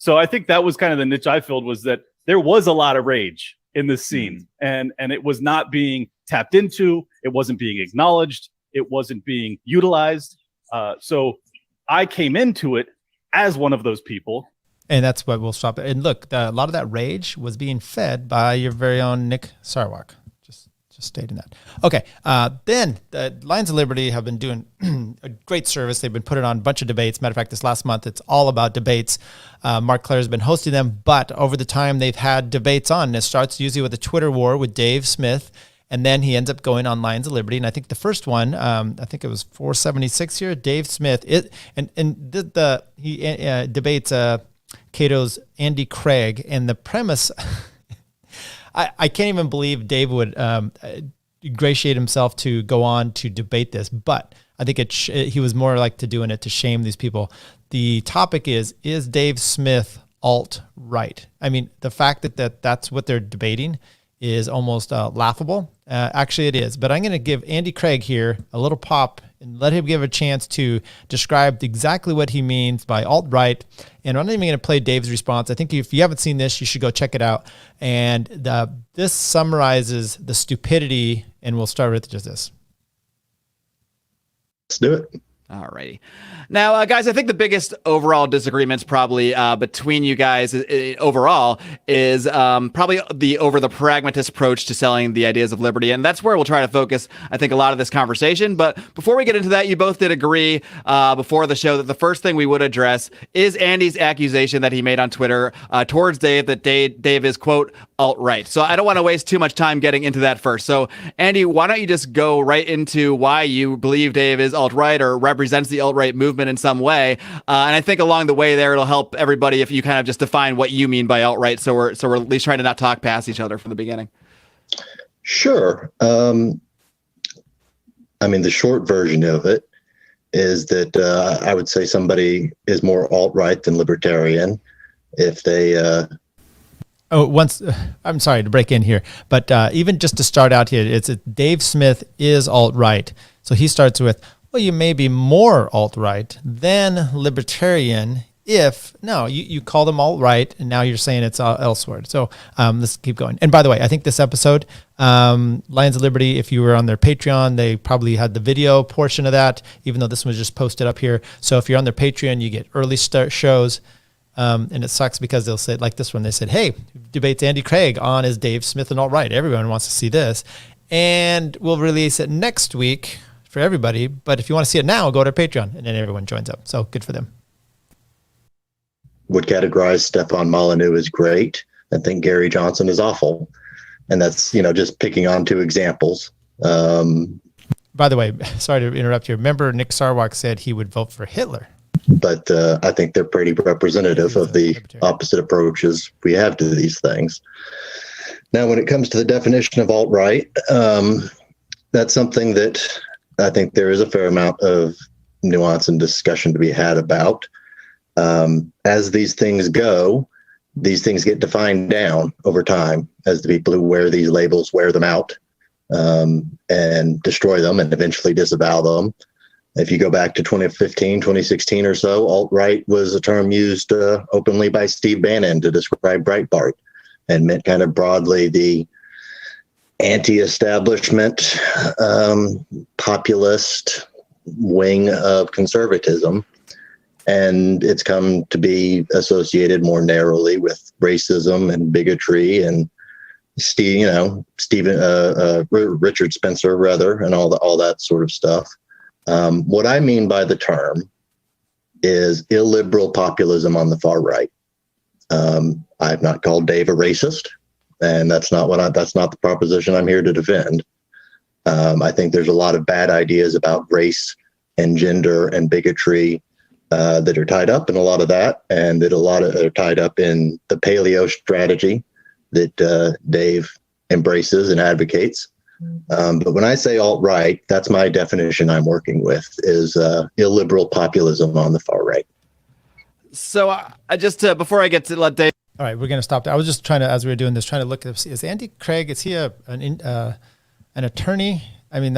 So I think that was kind of the niche I filled, was that there was a lot of rage in this scene, and it was not being tapped into. It wasn't being acknowledged. It wasn't being utilized. So I came into it as one of those people. And that's what we'll stop. And look, a lot of that rage was being fed by your very own Nick Sarwark. Just stating that. Okay. Then the Lions of Liberty have been doing a great service. They've been putting on a bunch of debates. Matter of fact, this last month, it's all about debates. Marc Clair has been hosting them, but over the time they've had debates on. And it starts usually with a Twitter war with Dave Smith. And then he ends up going on Lions of Liberty. And I think the first one, I think it was 476 here, Dave Smith. He debates Cato's Andy Craig. And the premise, I can't even believe Dave would ingratiate himself to go on to debate this. But I think he was more like to doing it to shame these people. The topic is Dave Smith alt-right? I mean, the fact that that's what they're debating is almost laughable. Actually, it is. But I'm going to give Andy Craig here a little pop and let him give a chance to describe exactly what he means by alt-right. And I'm not even going to play Dave's response. I think if you haven't seen this, you should go check it out. And this summarizes the stupidity, and we'll start with just this. Let's do it. All righty. Now, guys, I think the biggest overall disagreements probably between you guys overall is probably the pragmatist approach to selling the ideas of liberty. And that's where we'll try to focus, I think, a lot of this conversation. But before we get into that, you both did agree before the show that the first thing we would address is Andy's accusation that he made on Twitter towards Dave that Dave is, quote, alt-right. So I don't want to waste too much time getting into that first. So, Andy, why don't you just go right into why you believe Dave is alt-right or represents the alt-right movement in some way. And I think along the way there, it'll help everybody if you kind of just define what you mean by alt-right. So we're at least trying to not talk past each other from the beginning. Sure. I mean, the short version of it is that I would say somebody is more alt-right than libertarian if they... I'm sorry to break in here, but even just to start out here, it's Dave Smith is alt-right. So he starts with, well, you may be more alt-right than libertarian if, no, you call them alt-right, and now you're saying it's elsewhere. So let's keep going. And by the way, I think this episode, Lions of Liberty, if you were on their Patreon, they probably had the video portion of that, even though this was just posted up here. So if you're on their Patreon, you get early start shows. And it sucks because they'll say, like this one, they said, hey, debates Andy Craig on is Dave Smith and alt-right. Everyone wants to see this. And we'll release it next week for everybody. But if you want to see it now, go to Patreon, and then everyone joins up. So good for them. Would categorize Stefan Molyneux as great. I think Gary Johnson is awful. And that's, just picking on two examples. By the way, sorry to interrupt you. Remember Nick Sarwark said he would vote for Hitler. But I think they're pretty representative of the opposite approaches we have to these things. Now, when it comes to the definition of alt-right, that's something that I think there is a fair amount of nuance and discussion to be had about. As these things go, these things get defined down over time as the people who wear these labels wear them out, and destroy them and eventually disavow them. If you go back to 2015, 2016 or so, alt-right was a term used openly by Steve Bannon to describe Breitbart, and meant kind of broadly the anti-establishment, populist wing of conservatism. And it's come to be associated more narrowly with racism and bigotry and Richard Spencer rather, and all that sort of stuff. What I mean by the term is illiberal populism on the far right. I've not called Dave a racist, and that's not the proposition I'm here to defend. I think there's a lot of bad ideas about race and gender and bigotry that are tied up in a lot of that, and that a lot of are tied up in the paleo strategy that Dave embraces and advocates. But when I say alt-right, that's my definition I'm working with, is illiberal populism on the far right. So I just, before I get to let Dave. All right, we're going to stop there. I was just trying to, as we were doing this, trying to look at, is Andy Craig, is he an attorney? I mean,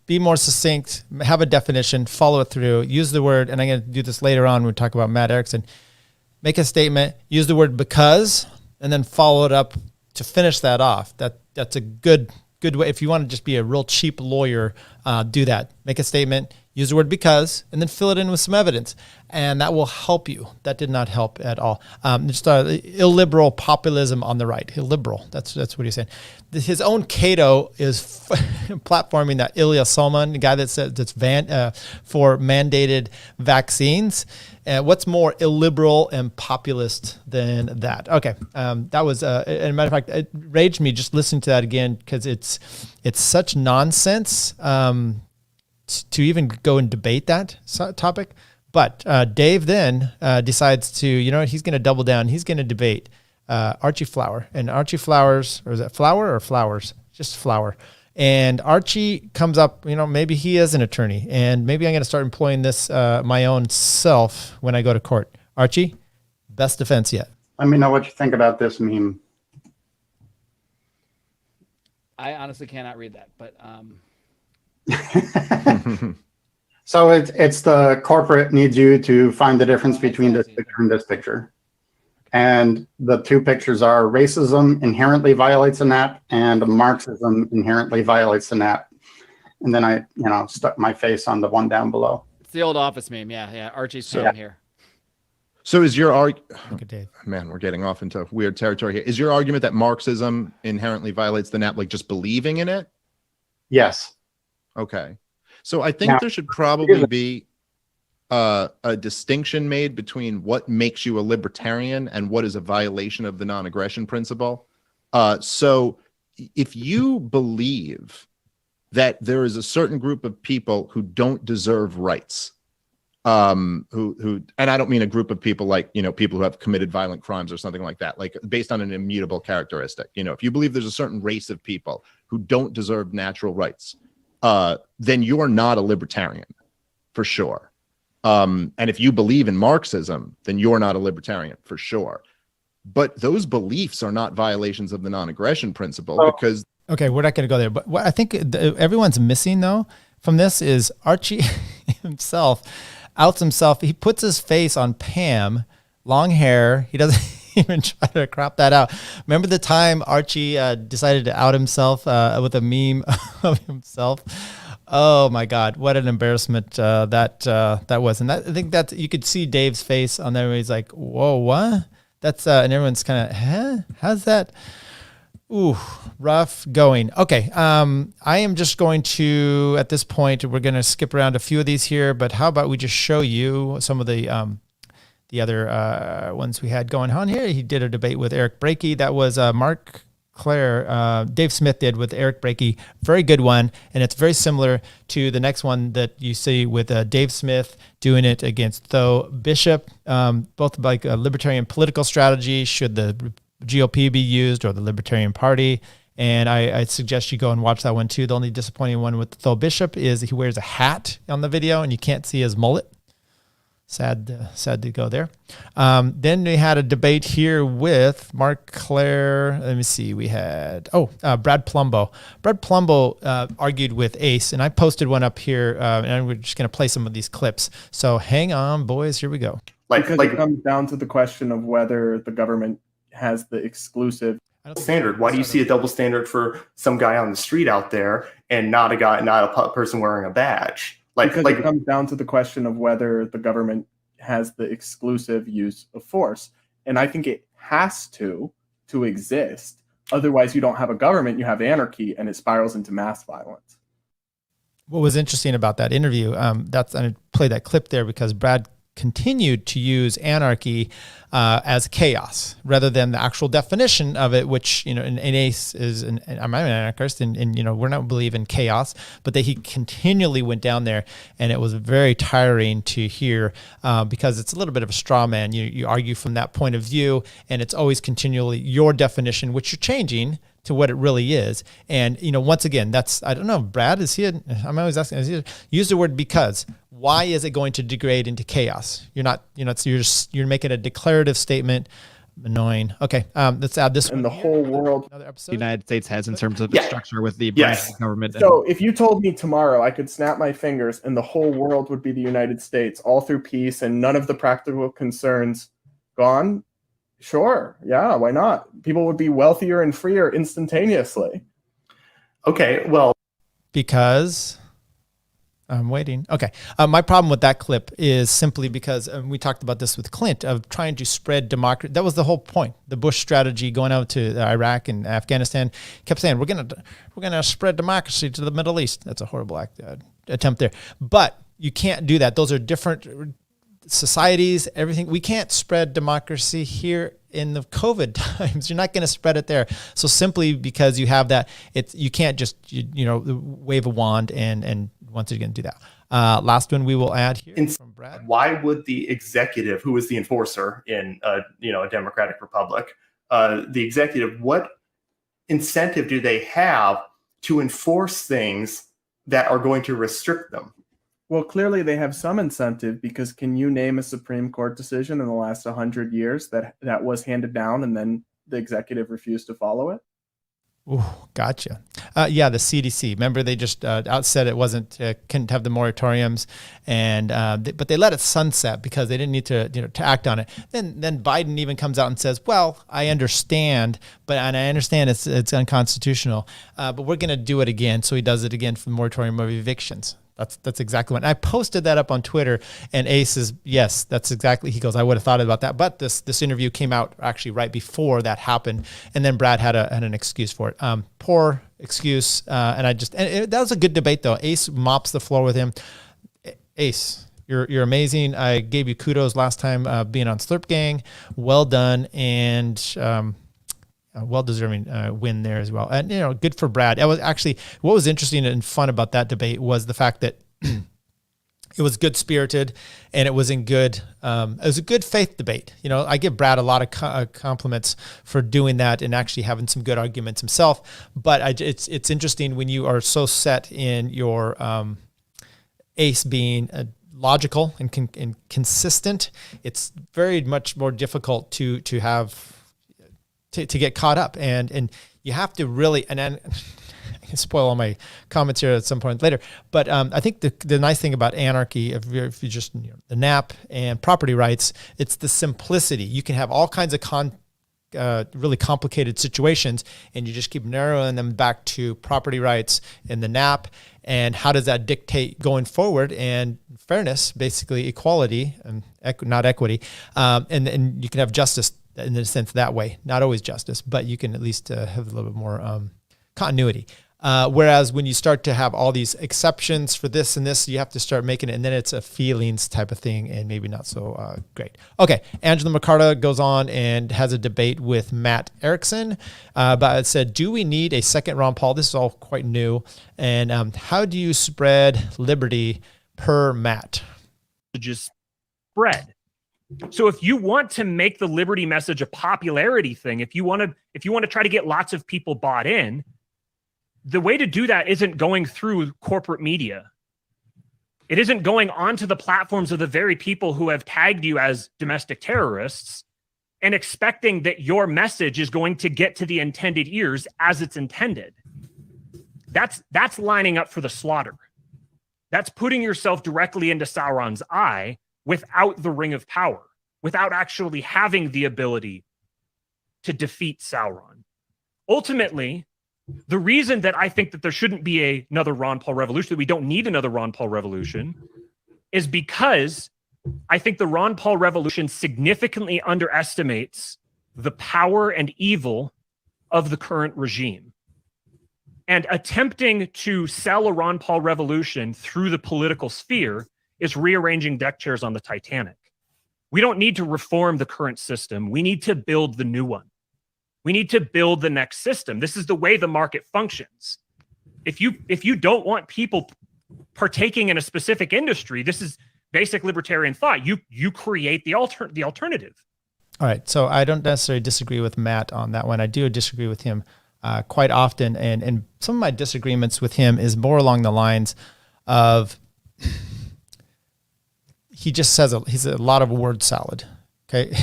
be more succinct, have a definition, follow it through, use the word, and I'm going to do this later on when we talk about Matt Erickson. Make a statement, use the word because, and then follow it up to finish that off. That's a good way. If you want to just be a real cheap lawyer, do that. Make a statement, use the word because, and then fill it in with some evidence. And that will help you. That did not help at all. Just illiberal populism on the right. Illiberal. That's what he's saying. His own Cato is platforming that Ilya Salman, the guy that says that's for mandated vaccines. What's more illiberal and populist than that? Okay, that was. As a matter of fact, it raged me just listening to that again because it's such nonsense to even go and debate that topic. But Dave then decides to, he's going to double down. He's going to debate Archie Flower. And Archie Flowers, or is that Flower or Flowers? Just Flower. And Archie comes up, maybe he is an attorney. And maybe I'm going to start employing this my own self when I go to court. Archie, best defense yet. Let me know what you think about this meme. I honestly cannot read that, but... So it's the corporate needs you to find the difference between this picture and this picture. And the two pictures are racism inherently violates a NAP and Marxism inherently violates a NAP. And then I, stuck my face on the one down below. It's the old Office meme. Yeah. Archie's from here. So is your argument, Dave. Man, we're getting off into weird territory here. Is your argument that Marxism inherently violates the NAP, like just believing in it? Yes. Okay. So I think there should probably be a distinction made between what makes you a libertarian and what is a violation of the non-aggression principle. So if you believe that there is a certain group of people who don't deserve rights, who, and I don't mean a group of people like, people who have committed violent crimes or something like that, like based on an immutable characteristic. If you believe there's a certain race of people who don't deserve natural rights, then you're not a libertarian for sure. And if you believe in Marxism, then you're not a libertarian for sure. But those beliefs are not violations of the non-aggression principle because... Okay, we're not going to go there. But what I think everyone's missing, though, from this is Archie himself outs himself. He puts his face on Pam, long hair. He doesn't even try to crop that out. Remember the time Archie decided to out himself with a meme of himself? Oh my God, what an embarrassment that was. And I think that you could see Dave's face on there where he's like, whoa, what? That's and everyone's kind of, huh? How's that? Ooh, rough going. Okay, I am just going to, at this point, we're going to skip around a few of these here, but how about we just show you some of the other ones we had going on here. He did a debate with Eric Brakey. That was Marc Clair, Dave Smith did with Eric Brakey. Very good one. And it's very similar to the next one that you see with Dave Smith doing it against Tho Bishop, both like a libertarian political strategy. Should the GOP be used or the Libertarian Party? And I suggest you go and watch that one too. The only disappointing one with Phil Bishop is he wears a hat on the video and you can't see his mullet. Sad to go there. Then we had a debate here with Marc Clair. Let me see. We had, Brad Polumbo. Brad Polumbo argued with Ace, and I posted one up here, and we're just going to play some of these clips. So hang on, boys. Here we go. Because it comes down to the question of whether the government has the exclusive standard. Why do you see a double standard for some guy on the street out there and not a person wearing a badge? Because it comes down to the question of whether the government has the exclusive use of force. And I think it has to exist. Otherwise, you don't have a government, you have anarchy, and it spirals into mass violence. What was interesting about that interview, I played that clip there because Brad continued to use anarchy as chaos rather than the actual definition of it, which, an Ace is, I'm an anarchist and we're not believe in chaos, but that he continually went down there, and it was very tiring to hear because it's a little bit of a straw man. You argue from that point of view, and it's always continually your definition, which you're changing to what it really is. And, once again, I don't know, Brad, I'm always asking, use the word because. Why is it going to degrade into chaos? You're not, you're making a declarative statement. Annoying. Okay, let's add this in the whole world. The United States has in terms of its structure with the branch of government. So if you told me tomorrow I could snap my fingers and the whole world would be the United States, all through peace and none of the practical concerns gone, sure, yeah, why not? People would be wealthier and freer instantaneously. Okay, well, because I'm waiting. Okay. My problem with that clip is simply because we talked about this with Clint of trying to spread democracy. That was the whole point. The Bush strategy going out to Iraq and Afghanistan kept saying, we're going to spread democracy to the Middle East. That's a horrible attempt there. But you can't do that. Those are different societies, everything. We can't spread democracy here in the COVID times. You're not going to spread it there. So simply because you have that, you can't just, wave a wand and once again do that. Last one we will add here from Brad. Why would the executive, who is the enforcer in a democratic republic, the executive, what incentive do they have to enforce things that are going to restrict them? Well, clearly they have some incentive, because can you name a Supreme Court decision in the last 100 years that was handed down and then the executive refused to follow it? Ooh, gotcha. Yeah, the CDC. Remember, they just said it couldn't have the moratoriums, and but they let it sunset because they didn't need to act on it. Then Biden even comes out and says, "Well, I understand, and I understand it's unconstitutional, but we're going to do it again." So he does it again for the moratorium of evictions. That's exactly what. And I posted that up on Twitter, and Ace is, yes, that's exactly. He goes, I would have thought about that, but this interview came out actually right before that happened, and then Brad had an excuse for it. Poor excuse, and that was a good debate though. Ace mops the floor with him. Ace, you're amazing. I gave you kudos last time being on Slurp Gang. Well done, and well-deserving win there as well. And, good for Brad. It was actually, what was interesting and fun about that debate was the fact that it was good-spirited, and it was it was a good faith debate. I give Brad a lot of compliments for doing that and actually having some good arguments himself. But it's interesting when you are so set in your Ace being logical and consistent. It's very much more difficult to have to get caught up, and you have to really, and then I can spoil all my comments here at some point later, but I think the nice thing about anarchy, if you just the NAP and property rights, it's the simplicity. You can have all kinds of really complicated situations, and you just keep narrowing them back to property rights and the NAP, and how does that dictate going forward, and fairness, basically equality and not equity, and you can have justice in a sense that way. Not always justice, but you can at least have a little bit more continuity. Whereas when you start to have all these exceptions for this and this, you have to start making it, and then it's a feelings type of thing, and maybe not so great. Okay, Angela McCarta goes on and has a debate with Matt Erickson, but it said, do we need a second Ron Paul? This is all quite new. And how do you spread liberty per Matt? Just spread. So if you want to make the liberty message a popularity thing, if you want to try to get lots of people bought in, the way to do that isn't going through corporate media. It isn't going onto the platforms of the very people who have tagged you as domestic terrorists and expecting that your message is going to get to the intended ears as it's intended. That's lining up for the slaughter. That's putting yourself directly into Sauron's eye without the ring of power, without actually having the ability to defeat Sauron. Ultimately, the reason that I think that there shouldn't be another Ron Paul revolution, that we don't need another Ron Paul revolution, is because I think the Ron Paul revolution significantly underestimates the power and evil of the current regime. And attempting to sell a Ron Paul revolution through the political sphere is rearranging deck chairs on the Titanic. We don't need to reform the current system. We need to build the new one. We need to build the next system. This is the way the market functions. If you don't want people partaking in a specific industry, this is basic libertarian thought. You create the alternative. All right. So I don't necessarily disagree with Matt on that one. I do disagree with him quite often. And some of my disagreements with him is more along the lines of he just says he's a lot of word salad. Okay.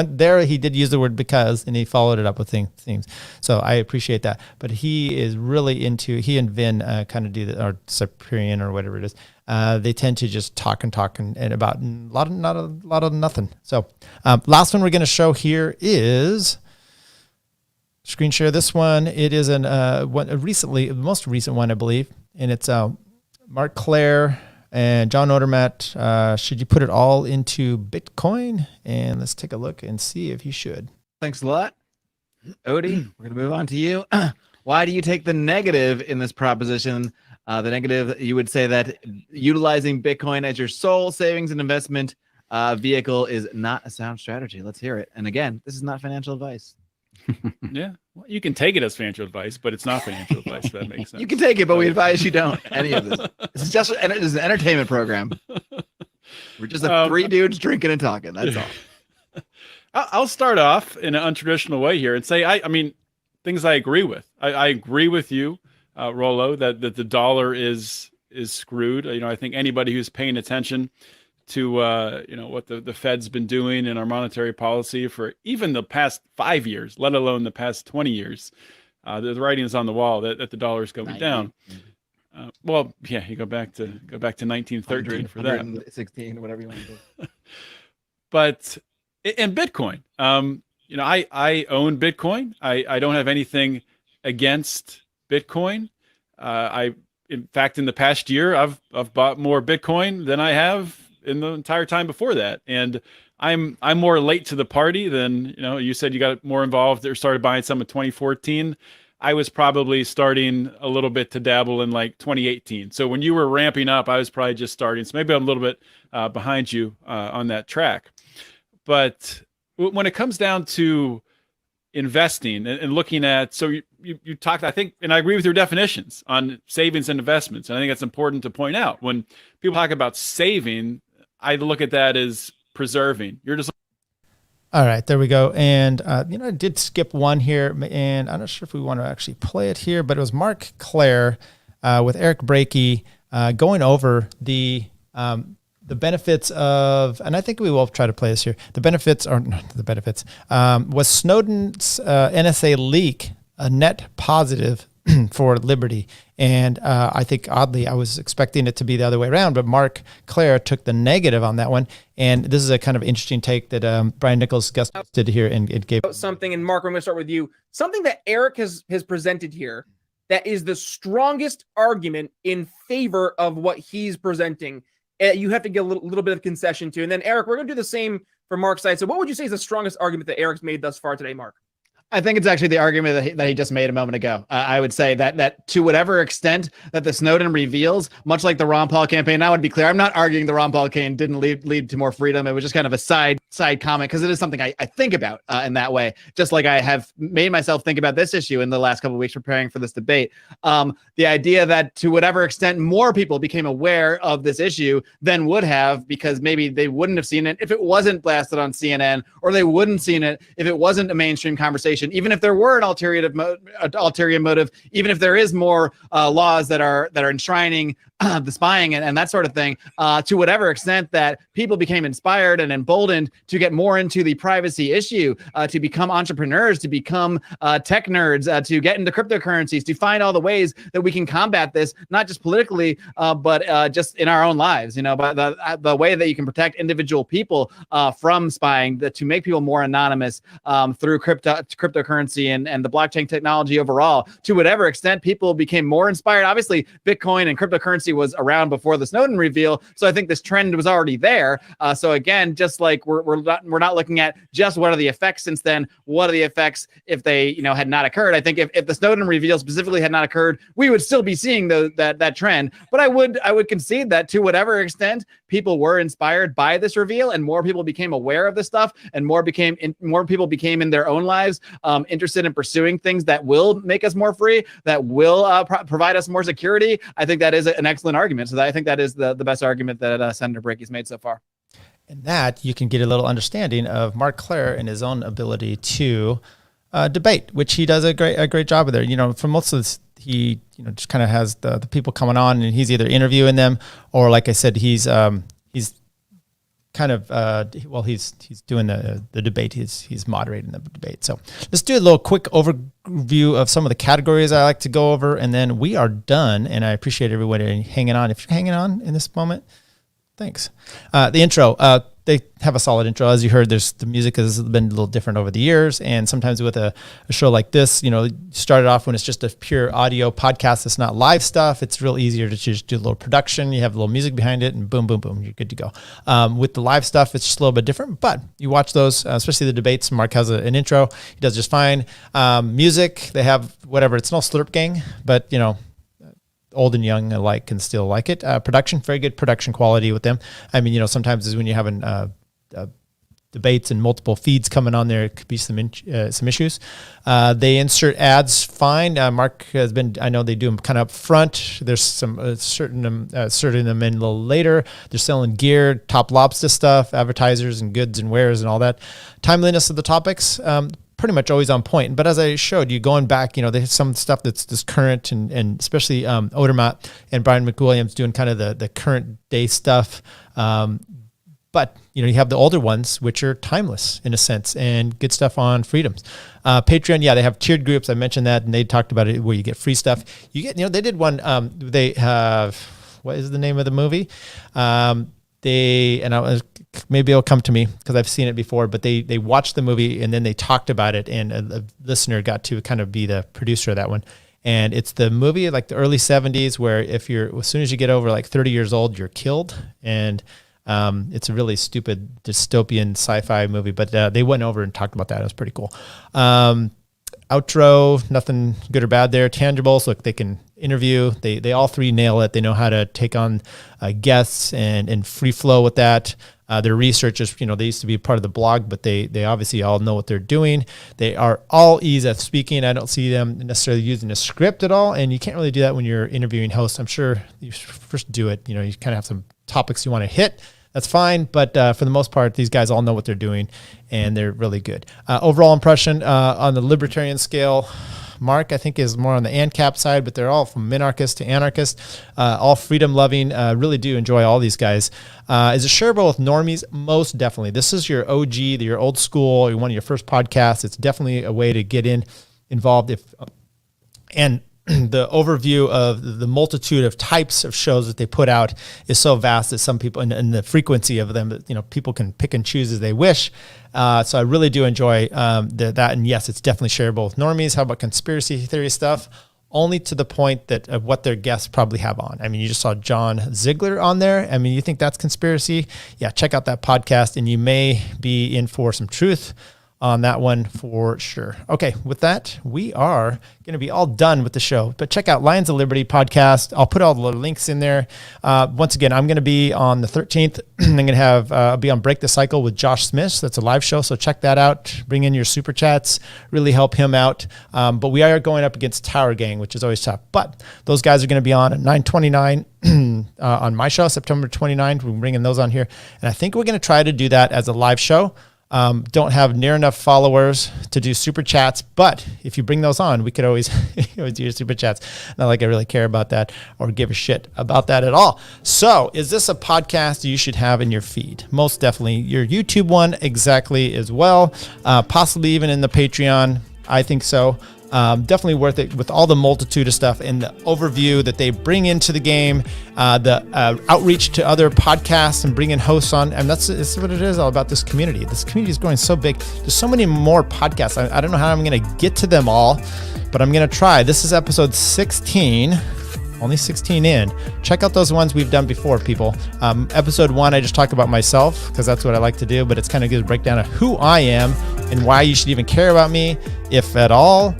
There he did use the word because, and he followed it up with things. So I appreciate that. But he is really into, he and Vin kind of do that, or Cyprian or whatever it is. They tend to just talk and about not a lot of nothing. So last one we're going to show here is screen share this one. It is the most recent one, I believe. And it's Marc Clair and Joh Odermatt. Should you put it all into Bitcoin? And let's take a look and see if you should. Thanks a lot. Odie, we're going to move on to you. Why do you take the negative in this proposition? The negative, you would say that utilizing Bitcoin as your sole savings and investment vehicle is not a sound strategy. Let's hear it. And again, this is not financial advice. Yeah, well, you can take it as financial advice, but it's not financial advice. If that makes sense. You can take it, but we advise you don't. Any of this. It's just an entertainment program. We're just three dudes drinking and talking. That's all. I'll start off in an untraditional way here and say, I mean, things I agree with. I agree with you, Rollo, that the dollar is screwed. I think anybody who's paying attention to what the Fed's been doing in our monetary policy for even the past 5 years, let alone the past 20 years, the writing is on the wall that the dollar is going down. Well, yeah, you go back to 1913 for that. 16, whatever you want to do. But in Bitcoin, I own Bitcoin. I don't have anything against Bitcoin. In fact, in the past year, I've bought more Bitcoin than I have in the entire time before that. And I'm more late to the party than, you said you got more involved or started buying some in 2014. I was probably starting a little bit to dabble in like 2018. So when you were ramping up, I was probably just starting. So maybe I'm a little bit behind you on that track. But when it comes down to investing and looking at, so you talked, I think, and I agree with your definitions on savings and investments. And I think that's important to point out. When people talk about saving, I look at that as preserving. You're just all right, there we go. And, I did skip one here, and I'm not sure if we want to actually play it here, but it was Marc Clair with Eric Brakey going over the benefits of, and I think we will try to play this here. The benefits was Snowden's NSA leak a net positive for liberty? And I think oddly, I was expecting it to be the other way around, but Marc Clair took the negative on that one. And this is a kind of interesting take that Brian Nichols did here, and it gave something. And Mark, I'm going to start with you. Something that Eric has presented here that is the strongest argument in favor of what he's presenting. You have to get a little bit of concession to. And then Eric, we're going to do the same for Mark's side. So what would you say is the strongest argument that Eric's made thus far today, Mark? I think it's actually the argument that he just made a moment ago. I would say that to whatever extent that the Snowden reveals, much like the Ron Paul campaign, I would be clear, I'm not arguing the Ron Paul campaign didn't lead to more freedom. It was just kind of a side comment because it is something I think about in that way, just like I have made myself think about this issue in the last couple of weeks preparing for this debate. The idea that to whatever extent more people became aware of this issue than would have, because maybe they wouldn't have seen it if it wasn't blasted on CNN, or they wouldn't seen it if it wasn't a mainstream conversation. Even if there were an ulterior motive, even if there is more laws that are enshrining the spying and that sort of thing, to whatever extent that people became inspired and emboldened to get more into the privacy issue, to become entrepreneurs, to become tech nerds, to get into cryptocurrencies, to find all the ways that we can combat this, not just politically, but just in our own lives, by the way that you can protect individual people from spying, to make people more anonymous through cryptocurrency and the blockchain technology overall. To whatever extent people became more inspired, obviously Bitcoin and cryptocurrency was around before the Snowden reveal, so I think this trend was already there. So again, just like we're not looking at just what are the effects since then, what are the effects if they had not occurred. I think if the Snowden reveal specifically had not occurred, we would still be seeing that trend. But I would concede that to whatever extent people were inspired by this reveal and more people became aware of this stuff and more people became in their own lives interested in pursuing things that will make us more free, that will provide us more security, I think that is an excellent argument. So I think that is the best argument that Senator Brakey's made so far. And that you can get a little understanding of Marc Clair and his own ability to debate, which he does a great job of there. For most of this, he just kind of has the people coming on and he's either interviewing them or, like I said, he's kind of he's doing the debate. He's moderating the debate. So let's do a little quick overview of some of the categories I like to go over, and then we are done. And I appreciate everybody hanging on. If you're hanging on in this moment, thanks. The intro. They have a solid intro. As you heard, the music has been a little different over the years. And sometimes with a show like this, started off when it's just a pure audio podcast. It's not live stuff. It's real easier to just do a little production. You have a little music behind it and boom, boom, boom, you're good to go. With the live stuff, it's just a little bit different, but you watch those, especially the debates. Mark has an intro. He does just fine. Music, they have whatever. It's no Slurp Gang, but old and young alike can still like it. Production, very good production quality with them. I mean, sometimes is when you're having debates and multiple feeds coming on there, it could be some issues. They insert ads fine. Mark has been, I know they do them kind of up front. There's some inserting them in a little later. They're selling gear, Top Lobster stuff, advertisers and goods and wares and all that. Timeliness of the topics, pretty much always on point. But as I showed you, going back, they have some stuff that's this current and especially Odermatt and Brian McWilliams doing kind of the current day stuff. But you have the older ones, which are timeless in a sense, and good stuff on freedoms. Patreon, they have tiered groups. I mentioned that, and they talked about it where you get free stuff. You get, they did one. They have, what is the name of the movie? Maybe it'll come to me because I've seen it before, but they watched the movie and then they talked about it, and a listener got to kind of be the producer of that one. And it's the movie like the early 70s where as soon as you get over like 30 years old, you're killed. And it's a really stupid dystopian sci-fi movie, but they went over and talked about that. It was pretty cool. Outro, nothing good or bad there. Tangibles, look, they can interview. They all three nail it. They know how to take on guests and free flow with that. Their research is, they used to be part of the blog, but they obviously all know what they're doing. They are all ease at speaking. I don't see them necessarily using a script at all, and you can't really do that when you're interviewing hosts. I'm sure you first do it. You kind of have some topics you want to hit. That's fine, but for the most part, these guys all know what they're doing, and they're really good. Overall impression on the libertarian scale, Mark, I think, is more on the ANCAP side, but they're all from minarchist to anarchist, all freedom-loving. Really do enjoy all these guys. Is it shareable with normies? Most definitely. This is your OG, your old school, one of your first podcasts. It's definitely a way to get involved. And the overview of the multitude of types of shows that they put out is so vast that some people, and the frequency of them, people can pick and choose as they wish. So I really do enjoy that. And yes, it's definitely shareable with normies. How about conspiracy theory stuff? Only to the point that of what their guests probably have on. I mean, you just saw John Ziegler on there. I mean, you think that's conspiracy? Yeah, check out that podcast, and you may be in for some truth on that one for sure. Okay, with that, we are going to be all done with the show. But check out Lions of Liberty podcast. I'll put all the links in there. Once again, I'm going to be on the 13th. I'm going to have I'll be on Break the Cycle with Josh Smith. That's a live show, so check that out. Bring in your super chats. Really help him out. But we are going up against Tower Gang, which is always tough. But those guys are going to be on at 9:29 on my show, September 29th. We're bringing those on here. And I think we're going to try to do that as a live show. Don't have near enough followers to do super chats, but if you bring those on, we could always, always do your super chats. Not like I really care about that or give a shit about that at all. So is this a podcast you should have in your feed? Most definitely. Your YouTube one exactly as well. Possibly even in the Patreon. I think so. Definitely worth it with all the multitude of stuff and the overview that they bring into the game, the outreach to other podcasts and bringing hosts on. And that's what it is all about, this community. This community is growing so big. There's so many more podcasts. I don't know how I'm going to get to them all, but I'm going to try. This is episode 16. Only 16 in. Check out those ones we've done before, people. Episode 1, I just talk about myself because that's what I like to do, but it's kind of good breakdown of who I am and why you should even care about me, if at all.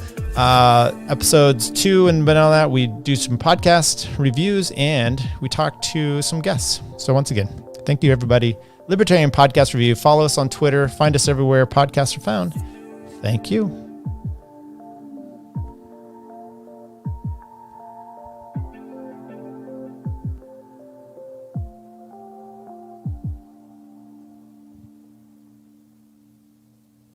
Episodes 2 and all that, we do some podcast reviews and we talk to some guests. So once again, thank you, everybody. Libertarian Podcast Review. Follow us on Twitter. Find us everywhere podcasts are found. Thank you.